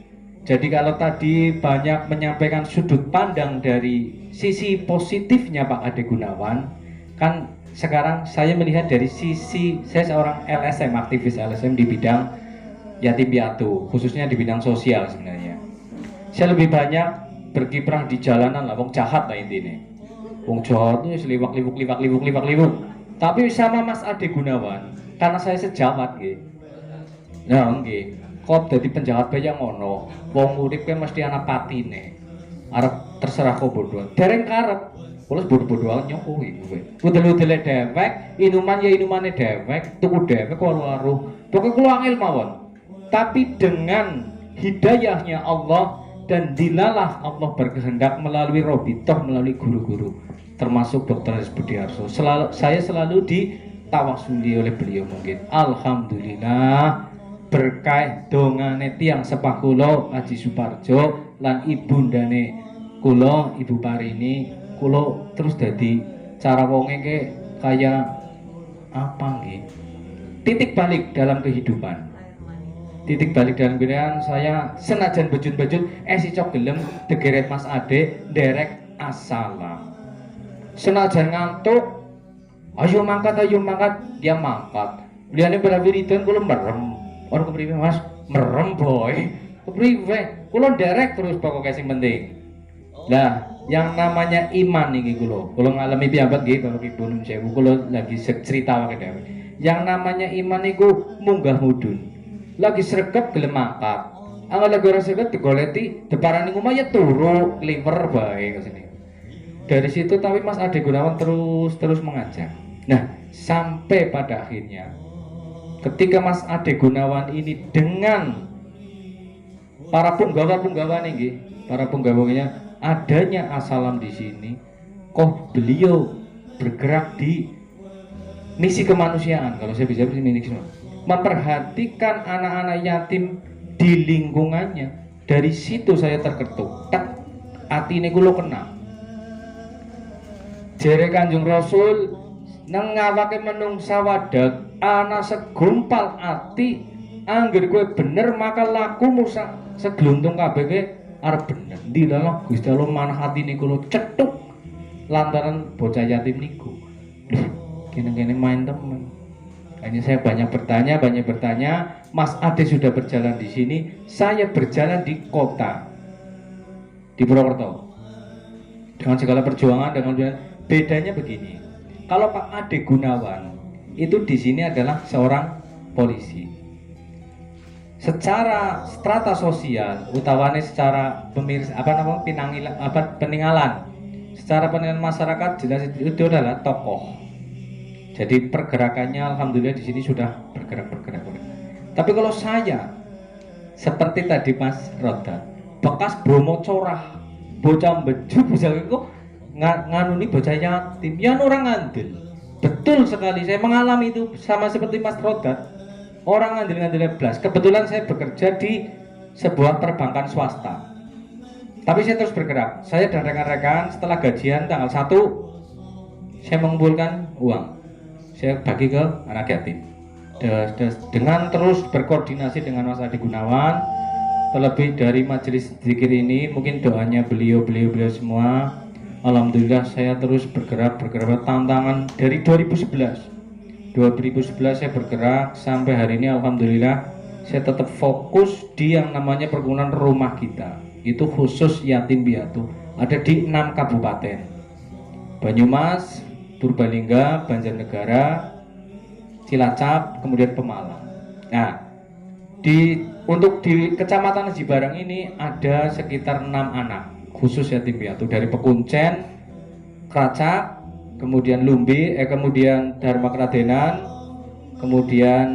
[SPEAKER 8] Jadi kalau tadi banyak menyampaikan sudut pandang dari sisi positifnya Pak Ade Gunawan, kan sekarang saya melihat dari sisi saya seorang LSM, aktivis LSM di bidang yatim piatu, khususnya di bidang sosial sebenarnya. Saya lebih banyak berkiprah di jalanan lah, wong jahat lah intinya. Wong jahat itu liwak-liwuk. Tapi sama Mas Ade Gunawan, karena saya sejawat gitu. Nah, nggih. Kok dadi penjahat bae yang ngono. Wong urip mesti ana patine. Arep terserah kok bodoh. Dereng karep. Kulo bodoh-bodohan nyoko iki kowe. Udel-udele dewek, inuman ya inumane dewek, tuku dewek waru-waru. Pokoke kulo angel mawon. Tapi dengan hidayahnya Allah dan dilalah Allah berkehendak melalui Robitoh, melalui guru-guru, termasuk Dr. Budiarso. Saya selalu ditawasuli oleh beliau mungkin. Alhamdulillah berkah dongane tiyang sepah kula Haji Suparjo lan ibundane kula Ibu Parini, kula terus dadi cara wonge kayak apa nggih? Titik balik dalam kehidupan. Titik balik dalam kehidupan saya senajan bejun-bejun si cok gelem degeret Mas Ade derek assalam. Senajan ngantuk ayo mangkat dia mangkat. Liyane pada wiridan kula merem. Orang kepriwe Mas? Merem boy. Kepriwe? Kula derek terus pokoknya sing penting. Nah, yang namanya iman niki kula ngalami piyambak nggih Bapak Ibu nun sewu, kula lagi cerita wae dhewe. Yang namanya iman niku munggah mudun. Lagi sregep gelem mangkat. Angel lagi ora sregep digoleti deparane omah ya turu kliwer bae kesini. Dari situ tapi Mas Ade Gunawan terus mengajar. Nah, sampai pada akhirnya ketika Mas Ade Gunawan ini dengan para punggawa nih, para punggawanya adanya assalam di sini, kok beliau bergerak di misi kemanusiaan, kalau saya bisa memperhatikan anak-anak yatim di lingkungannya. Dari situ saya terketuk, tak hati ini kulo kena. Jere Kanjeng Rasul nang ngawake menungsa wadak ana segumpal ati angger kowe bener maka lakumu segluntung kabeh kowe arep bener. Dilalah Gusti Allah manah atine kula cetuk lantaran bocah yatim niku. Kene-kene main temen. Hanya saya banyak bertanya. Mas Ade sudah berjalan di sini, saya berjalan di kota di Purwokerto. Dengan segala perjuangan, bedanya begini. Kalau Pak Ade Gunawan itu di sini adalah seorang polisi. Secara strata sosial, utawane secara peninggalan. Secara peninggalan masyarakat jelas itu adalah tokoh. Jadi pergerakannya alhamdulillah di sini sudah bergerak. Tapi kalau saya seperti tadi Mas Roda, bekas Bromo corah, bocah beju bisa kok nganuni bocah yatim, yang orang ngandel. Betul sekali, saya mengalami itu sama seperti Mas Rodat. Orang ngandel blas. Kebetulan saya bekerja di sebuah perbankan swasta. Tapi saya terus bergerak. Saya dan rekan-rekan setelah gajian tanggal 1 saya mengumpulkan uang. Saya bagi ke anak yatim. Dengan terus berkoordinasi dengan Mas Ade Gunawan, terlebih dari majelis zikir ini, mungkin doanya beliau semua. Alhamdulillah saya terus bergerak tantangan dari 2011 saya bergerak sampai hari ini. Alhamdulillah saya tetap fokus di yang namanya perkebunan rumah kita, itu khusus yatim piatu, ada di 6 kabupaten: Banyumas, Purbalingga, Banjarnegara, Cilacap, kemudian Pemalang. Nah, untuk di Kecamatan Aji Barang ini ada sekitar 6 anak khusus yatim piatu dari Pekuncen, Keracak, kemudian Lumbi, kemudian Dharma Keradenan, kemudian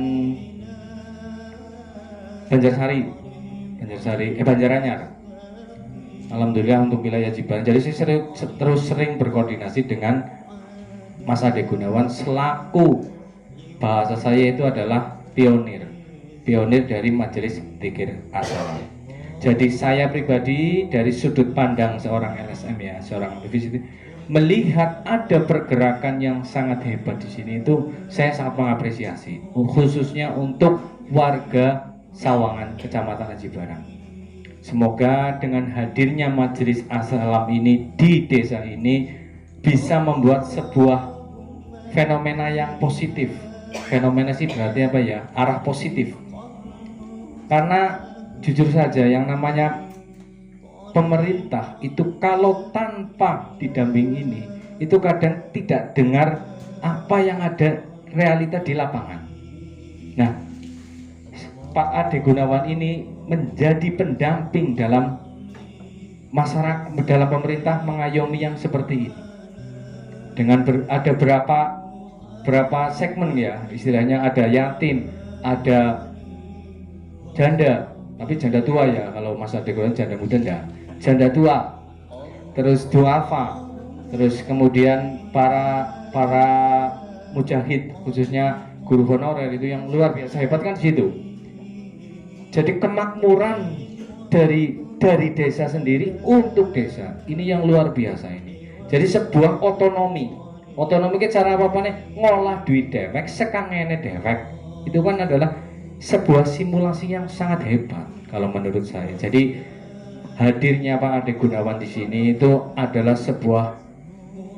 [SPEAKER 8] Banjaranyar. Alhamdulillah untuk wilayah Jibarang. Jadi saya terus sering berkoordinasi dengan Mas Ade Gunawan selaku, bahasa saya itu adalah pionir dari Majelis Zikir Assalam. Jadi saya pribadi dari sudut pandang seorang LSM ya, seorang aktivis itu melihat ada pergerakan yang sangat hebat di sini, itu saya sangat mengapresiasi, khususnya untuk warga Sawangan, Kecamatan Aji Barang. Semoga dengan hadirnya Majelis As-Salam ini di desa ini bisa membuat sebuah fenomena yang positif. Fenomena sih berarti apa ya? Arah positif. Karena jujur saja yang namanya pemerintah itu kalau tanpa didamping ini itu kadang tidak dengar apa yang ada realita di lapangan. Nah, Pak Ade Gunawan ini menjadi pendamping dalam masyarakat, dalam pemerintah mengayomi yang seperti ini. Dengan ada berapa segmen ya, istilahnya ada yatim, ada janda, tapi janda tua ya, kalau Mas Ade Gunawan janda muda enggak, janda tua, terus duafa, terus kemudian para mujahid, khususnya guru honorer itu yang luar biasa hebat kan di situ. Jadi kemakmuran dari desa sendiri untuk desa ini yang luar biasa ini. Jadi sebuah otonomi ke cara apa nih ngolah duit dewek sekangene dewek itu kan adalah sebuah simulasi yang sangat hebat kalau menurut saya. Jadi hadirnya Pak Ade Gunawan di sini itu adalah sebuah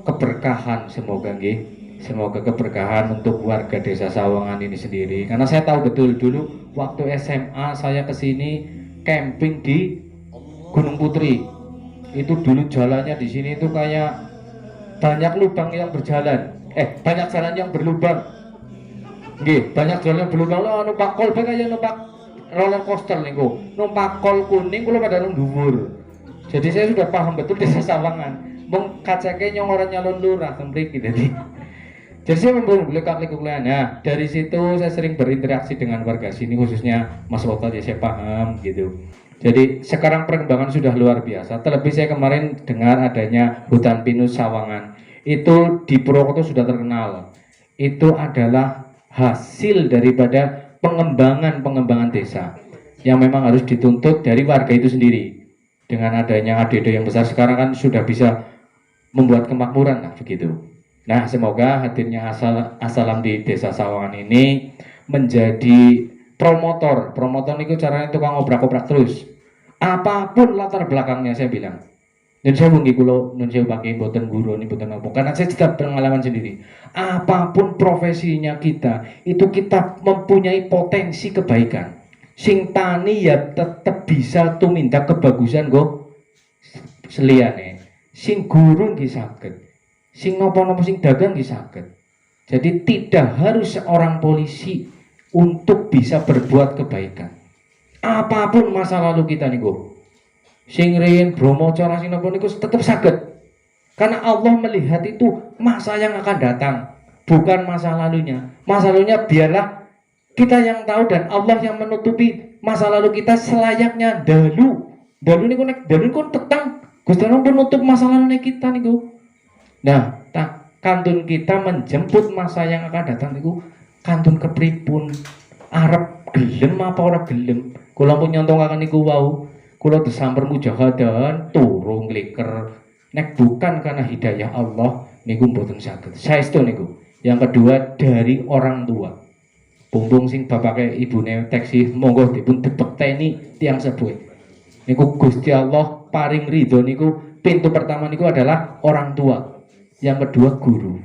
[SPEAKER 8] keberkahan, semoga keberkahan untuk warga desa Sawangan ini sendiri. Karena saya tahu betul dulu waktu SMA saya kesini camping di Gunung Putri. Itu dulu jalannya di sini itu kayak banyak lubang yang berjalan. Banyak jalan yang berlubang. Banyak jalan yang berlubang. Lo numpak kol kayak numpak roller coaster niku. Numpak kol kuning kula pada dhuwur. Jadi saya sudah paham betul desa Sawangan. Mung kacake nyongoran nyalon lurah mriki dadi. Jadi saya memboleh kuliah. Nah, dari situ saya sering berinteraksi dengan warga sini, khususnya Mas Woto, ya saya paham gitu. Jadi sekarang perkembangan sudah luar biasa. Terlebih saya kemarin dengar adanya hutan pinus Sawangan. Itu di Purwokerto sudah terkenal. Itu adalah hasil daripada pengembangan desa yang memang harus dituntut dari warga itu sendiri. Dengan adanya ADD yang besar sekarang kan sudah bisa membuat kemakmuran lah begitu. Nah, semoga hadirnya As-Salam di desa Sawangan ini menjadi promotor itu caranya tukang obrak-obrak terus. Apapun latar belakangnya saya bilang. Dan saya mungkin kalau nun saya pakai boten guru ini boten apa, karena saya sudah pengalaman sendiri. Apapun profesinya kita, itu kita mempunyai potensi kebaikan. Sing tani ya tetap bisa tumindak kebagusan go seliyane. Sing guru nggih saged. Sing nopo-nopo sing dagang nggih saged. Jadi tidak harus seorang polisi untuk bisa berbuat kebaikan. Apapun masa lalu kita niku. Sing riyen bromocara sing nopo niku tetap saged. Karena Allah melihat itu masa yang akan datang, bukan masa lalunya. Masa lalunya biarlah kita yang tahu dan Allah yang menutupi masa lalu kita selayaknya dahulu. Dahulu niku tetang Gusti Allah pun nutup masa lalu kita niku. Nah, kantun kita menjemput masa yang akan datang niku kantun kepripun? Arep gelem apa ora gelem? Kula pun nyontongaken niku wau. Kula disamper mujahadan turu ngliker. Nek bukan karena hidayah Allah niku mboten saged. Saestu niku. Yang kedua dari orang tua. Bumbung sing bapake ibune teksi monggo dipun dibekteni tiyang sepuh. Niku Gusti Allah paring ridho niku pintu pertama niku adalah orang tua. Yang kedua guru.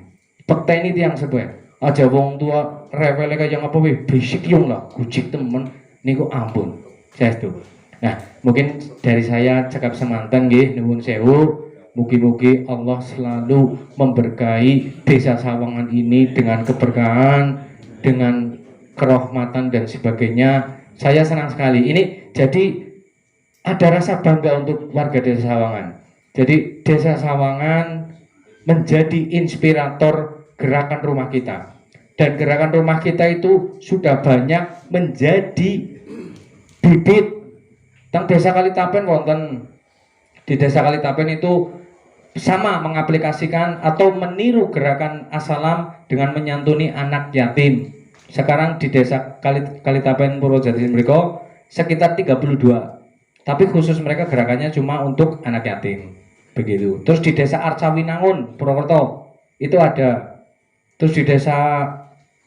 [SPEAKER 8] Bekteni tiyang sepuh. Aja wong tua rewele kaya apa weh berisik yung lah, kucik temen niku ampun. Saestu. Nah, mungkin dari saya cekap semanten nggih nuwun sewu. Mugi-mugi Allah selalu memberkahi desa Sawangan ini dengan keberkahan, dengan kerahmatan dan sebagainya. Saya senang sekali. Ini jadi ada rasa bangga untuk warga desa Sawangan. Jadi desa Sawangan menjadi inspirator gerakan rumah kita. Dan gerakan rumah kita itu sudah banyak menjadi bibit. Teng desa Kalitapen wonten. Di desa Kalitapen itu sama mengaplikasikan atau meniru gerakan As-Salam dengan menyantuni anak yatim. Sekarang di desa Kalitapen Purwojati mereka sekitar 32. Tapi khusus mereka gerakannya cuma untuk anak yatim. Begitu. Terus di desa Arcawinangun Purwokerto itu ada. Terus di desa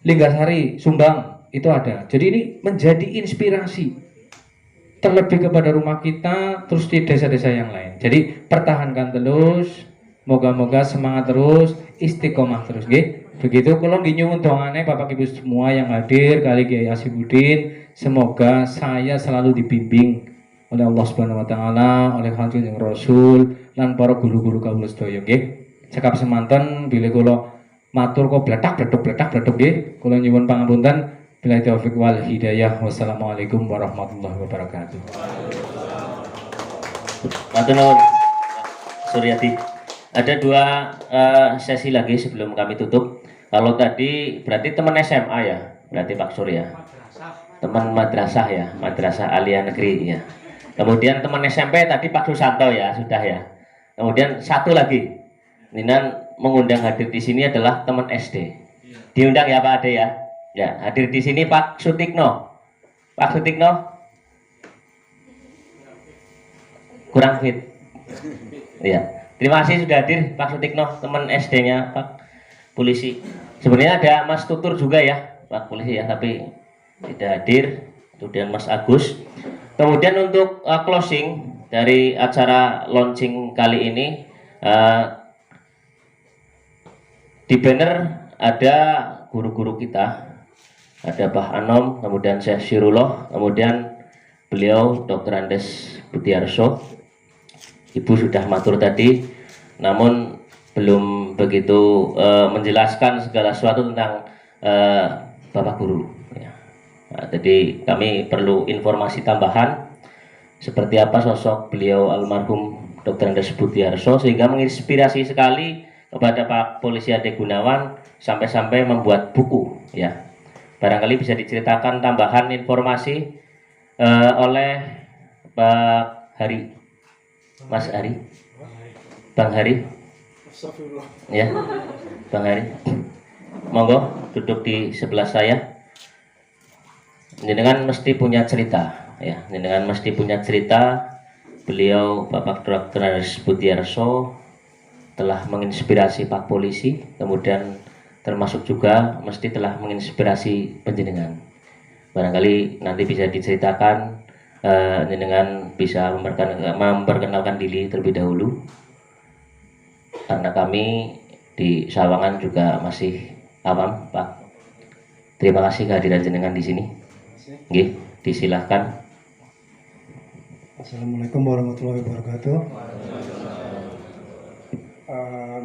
[SPEAKER 8] Linggasari Sumbang itu ada. Jadi ini menjadi inspirasi. terlebih kepada rumah kita, terus di desa-desa yang lain. Jadi pertahankan terus, moga-moga semangat terus, istiqomah terus, nggih. Begitu kalau nyuwun dongane Bapak Ibu semua yang hadir kali Kiai Asibuddin, semoga saya selalu dibimbing oleh Allah Subhanahu wa taala, oleh Kanjeng Rasul lan para guru-guru kawula sedaya nggih. Cekap semanten bilih kula matur kok bletak nggih. Kula nyuwun pangapunten. Bila taufik wal hidayah. Wassalamualaikum warahmatullahi wabarakatuh.
[SPEAKER 2] Matur nuwun, Suryadi. Ada dua sesi lagi sebelum kami tutup. Kalau tadi berarti teman SMA ya, berarti Pak Surya. Teman madrasah ya, madrasah Alia Negeri ya. Kemudian teman SMP tadi Pak Susanto ya, sudah ya. Kemudian satu lagi, Ninan mengundang hadir di sini adalah teman SD. Diundang ya Pak Ade ya. Ya, hadir di sini Pak Sutikno. Pak Sutikno kurang fit. Iya. Terima kasih sudah hadir Pak Sutikno, teman SD-nya Pak Polisi. Sebenarnya ada Mas Tutur juga ya, Pak Polisi ya, tapi tidak hadir. Kemudian Mas Agus. Kemudian untuk closing dari acara launching kali ini, di banner ada guru-guru kita, ada Pak Anom, kemudian Syekh Sirullah, kemudian beliau Dr. Andes Butiarso. Ibu sudah matur tadi, namun belum begitu menjelaskan segala sesuatu tentang Bapak Guru. Ya. Nah, jadi kami perlu informasi tambahan seperti apa sosok beliau almarhum Dr. Andes Butiarso sehingga menginspirasi sekali kepada Pak Polisi Ade Gunawan sampai-sampai membuat buku. Ya, barangkali bisa diceritakan tambahan informasi oleh Pak Hari. Mas Hari, Bang Hari, ya, Bang Hari, monggo duduk di sebelah saya. Jenengan mesti punya cerita, ya, jenengan mesti punya cerita. Beliau Bapak Dr. Andes Butiarso telah menginspirasi Pak Polisi, kemudian termasuk juga mesti telah menginspirasi penjenengan. Barangkali nanti bisa diceritakan. Dengan bisa memperkenalkan diri terlebih dahulu, karena kami di Sawangan juga masih awam, Pak. Terima kasih kehadiran jenengan di sini. Nggih, disilahkan.
[SPEAKER 9] Assalamualaikum warahmatullahi wabarakatuh.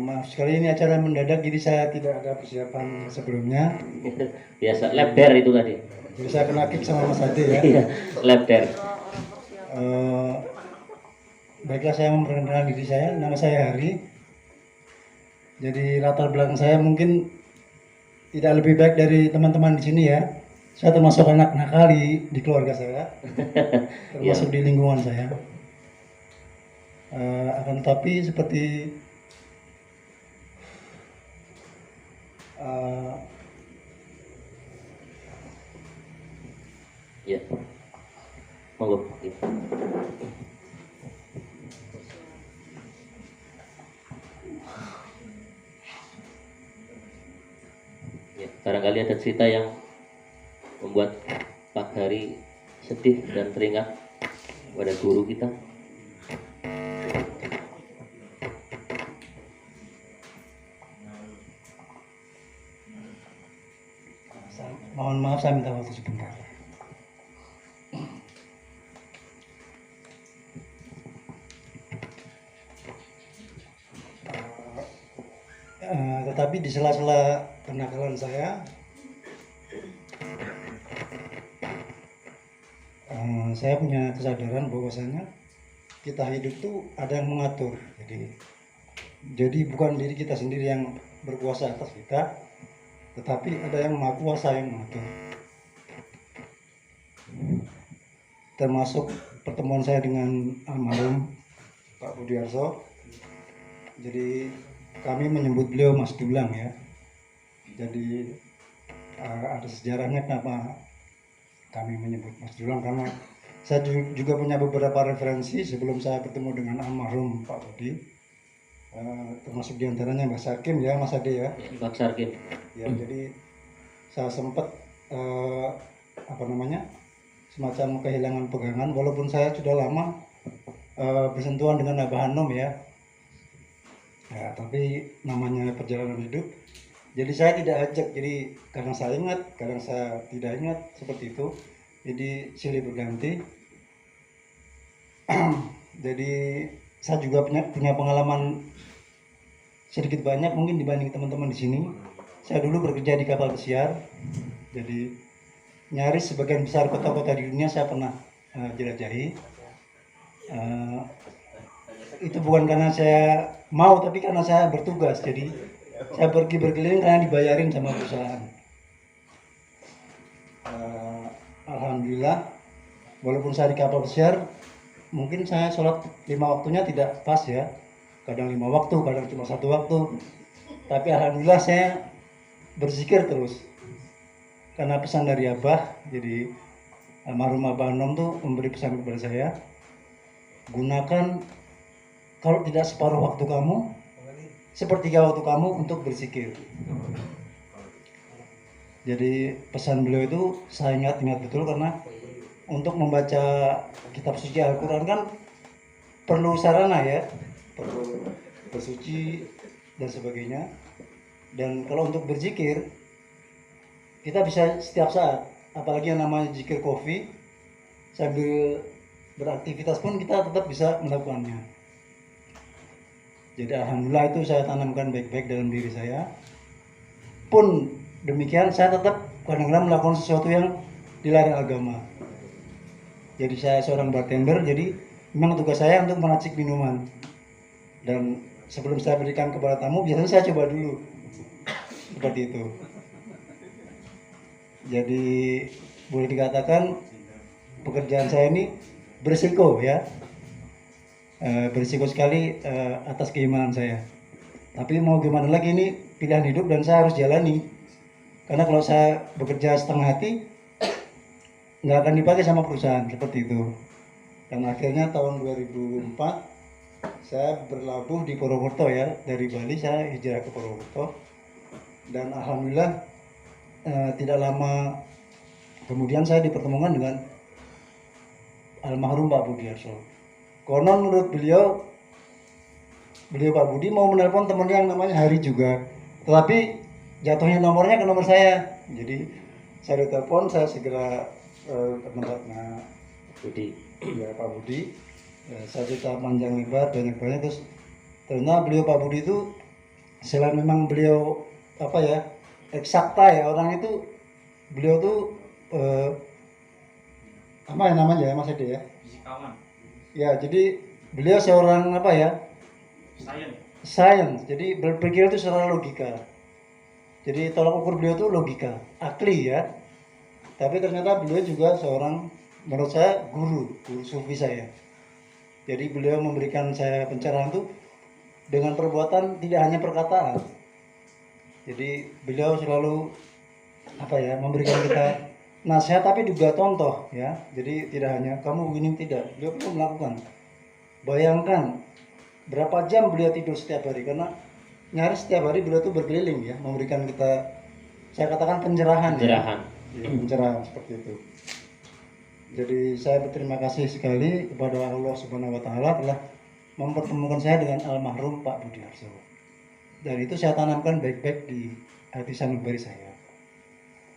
[SPEAKER 9] Maaf sekali ini acara mendadak, jadi saya tidak ada persiapan sebelumnya.
[SPEAKER 2] Biasa lebar itu tadi.
[SPEAKER 9] Jadi saya kena kick sama Mas Ade ya.
[SPEAKER 2] Iya, lebar.
[SPEAKER 9] Baiklah, saya memperkenalkan diri saya. Nama saya Hari. Jadi latar belakang saya mungkin tidak lebih baik dari teman-teman di sini ya. Saya termasuk anak nakali di keluarga saya, termasuk di lingkungan saya. Akan tetapi seperti
[SPEAKER 2] ya, monggo. Ya, barangkali ada cerita yang membuat Pak Hari sedih dan teringat pada guru kita.
[SPEAKER 9] Mohon maaf, saya minta waktu sebentar. Tetapi di sela-sela kenakalan saya punya kesadaran bahwasanya kita hidup tuh ada yang mengatur. Jadi bukan diri kita sendiri yang berkuasa atas kita, tetapi ada yang maha kuasa yang mengatur. Termasuk pertemuan saya dengan almarhum Pak Budiarso. Jadi kami menyebut beliau Mas Dulang ya. Jadi ada sejarahnya kenapa kami menyebut Mas Dulang, karena saya juga punya beberapa referensi sebelum saya bertemu dengan almarhum Pak Budi. Termasuk diantaranya Mbak Sarkim ya, Mas Ade ya.
[SPEAKER 2] Pak Sarkim.
[SPEAKER 9] Ya, jadi saya sempat semacam kehilangan pegangan, walaupun saya sudah lama bersentuhan dengan Abah Hanom ya. Ya, tapi namanya perjalanan hidup. Jadi saya tidak ajak, jadi kadang saya ingat, kadang saya tidak ingat, seperti itu. Jadi silih berganti. Jadi saya juga punya pengalaman sedikit banyak mungkin dibanding teman-teman di sini. Saya dulu bekerja di kapal pesiar. Jadi nyaris sebagian besar kota-kota di dunia saya pernah jelajahi. Itu bukan karena saya mau, tapi karena saya bertugas. Jadi saya pergi berkeliling karena dibayarin sama perusahaan. Alhamdulillah, walaupun saya di kapal pesiar, mungkin saya sholat 5 waktunya tidak pas ya. Kadang 5 waktu, kadang cuma 1 waktu. Tapi alhamdulillah saya berzikir terus. Karena pesan dari Abah, jadi almarhum Abah Hanom tuh memberi pesan kepada saya, gunakan kalau tidak separuh waktu kamu, sepertiga waktu kamu untuk berzikir. Jadi pesan beliau itu saya ingat betul, karena untuk membaca kitab suci Al-Quran kan perlu sarana ya, perlu bersuci dan sebagainya. Dan kalau untuk berzikir, kita bisa setiap saat, apalagi yang namanya zikir kofi, sambil beraktivitas pun kita tetap bisa melakukannya. Jadi alhamdulillah itu saya tanamkan baik-baik dalam diri saya. Pun demikian saya tetap kadang-kadang melakukan sesuatu yang dilarang agama. Jadi saya seorang bartender, jadi memang tugas saya untuk meracik minuman. Dan sebelum saya berikan kepada tamu, biasanya saya coba dulu. Seperti itu. Jadi boleh dikatakan pekerjaan saya ini berisiko ya. Berisiko sekali atas keimanan saya. Tapi mau gimana lagi, ini pilihan hidup dan saya harus jalani. Karena kalau saya bekerja setengah hati, nggak akan dipakai sama perusahaan, seperti itu. Dan akhirnya tahun 2004 saya berlabuh di Purwokerto ya. Dari Bali saya hijrah ke Purwokerto. Dan alhamdulillah tidak lama kemudian saya dipertemukan dengan almarhum Pak Budiarso. Konon menurut beliau Pak Budi mau menelpon temannya yang namanya Hari juga, tetapi jatuhnya nomornya ke nomor saya. Jadi saya ditelepon, saya segera ke tempatnya
[SPEAKER 2] Budi.
[SPEAKER 9] Ya, Pak Budi. Saya cerita panjang lebar banyak-banyak, terus ternyata beliau Pak Budi itu selain memang beliau apa ya, eksakta ya orang itu, beliau tuh apa ya namanya ya Mas Ede ya?
[SPEAKER 3] Fisikawan.
[SPEAKER 9] Ya, jadi beliau seorang apa ya? Science. Jadi berpikir itu secara logika. Jadi tolak ukur beliau itu logika, akli ya. Tapi ternyata beliau juga seorang, menurut saya, guru sufi saya. Jadi beliau memberikan saya pencerahan itu dengan perbuatan, tidak hanya perkataan. Jadi beliau selalu apa ya, memberikan kita nasihat tapi juga contoh ya. Jadi tidak hanya kamu begini, tidak, beliau pun melakukan. Bayangkan berapa jam beliau tidur setiap hari, karena nyaris setiap hari beliau tuh berkeliling ya, memberikan kita, saya katakan pencerahan. Ya, pencerahan seperti itu. Jadi saya berterima kasih sekali kepada Allah Subhanahu wa taala telah mempertemukan saya dengan almarhum Pak Budiarso. Dan itu saya tanamkan baik-baik di hati sanubari saya.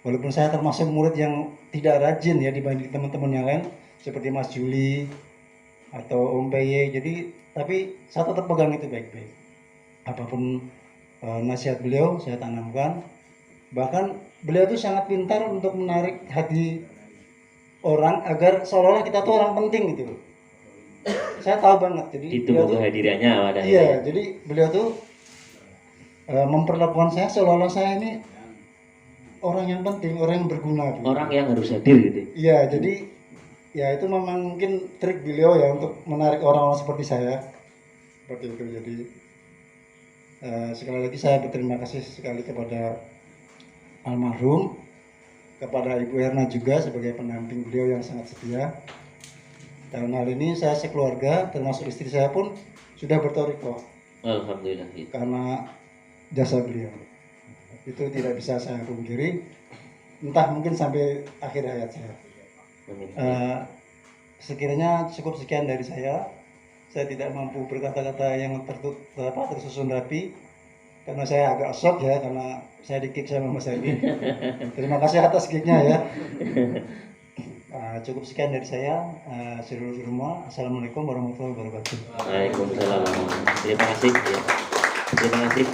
[SPEAKER 9] Walaupun saya termasuk murid yang tidak rajin ya dibanding teman-teman yang lain seperti Mas Juli atau Om PY, jadi tapi saya tetap pegang itu baik-baik. Apapun nasihat beliau saya tanamkan. Bahkan beliau itu sangat pintar untuk menarik hati orang agar seolah-olah kita tuh orang penting gitu loh. Saya tahu banget. Jadi
[SPEAKER 2] Ditunggu kehadirannya pada
[SPEAKER 9] iya, jadi beliau tuh memperlakukan saya seolah-olah saya ini orang yang penting, orang yang berguna gitu.
[SPEAKER 2] Orang yang harus hadir gitu.
[SPEAKER 9] Iya, jadi ya itu memang mungkin trik beliau ya untuk menarik orang-orang seperti saya. Seperti itu. Jadi sekali lagi saya berterima kasih sekali kepada almarhum, kepada Ibu Erna juga sebagai pendamping beliau yang sangat setia. Dalam hal ini saya sekeluarga termasuk istri saya pun sudah bertorikoh.
[SPEAKER 2] Alhamdulillah.
[SPEAKER 9] Karena jasa beliau. Itu tidak bisa saya pungkiri, entah mungkin sampai akhir hayat saya. Sekiranya cukup sekian dari saya. Saya tidak mampu berkata-kata yang tersusun rapi karena saya agak shock ya, karena saya di-kick sama Mas Agi. Terima kasih atas kicknya ya. Cukup sekian dari saya. Seluruh rumah. Assalamualaikum warahmatullahi wabarakatuh.
[SPEAKER 2] Waalaikumsalam. Terima kasih. Ya. Terima kasih.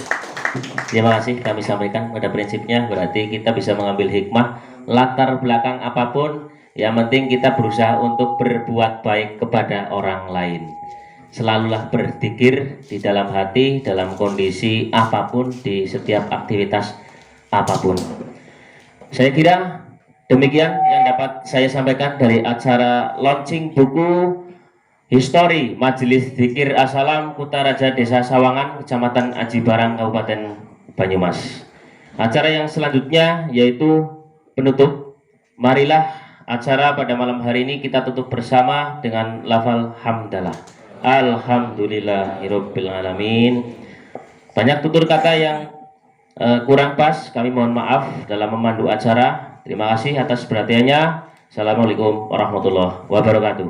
[SPEAKER 2] Terima kasih kami sampaikan pada prinsipnya berarti kita bisa mengambil hikmah latar belakang apapun, yang penting kita berusaha untuk berbuat baik kepada orang lain. Selalulah berzikir di dalam hati, dalam kondisi apapun, di setiap aktivitas apapun. Saya kira demikian yang dapat saya sampaikan dari acara launching buku Histori Majelis Dzikir As-Salam Kutaraja Desa Sawangan, Kecamatan Aji Barang, Kabupaten Banyumas. Acara yang selanjutnya yaitu penutup. Marilah acara pada malam hari ini kita tutup bersama dengan lafal hamdalah. Alhamdulillahirabbil alamin. Banyak tutur kata yang kurang pas, kami mohon maaf dalam memandu acara. Terima kasih atas perhatiannya. Assalamualaikum warahmatullahi wabarakatuh.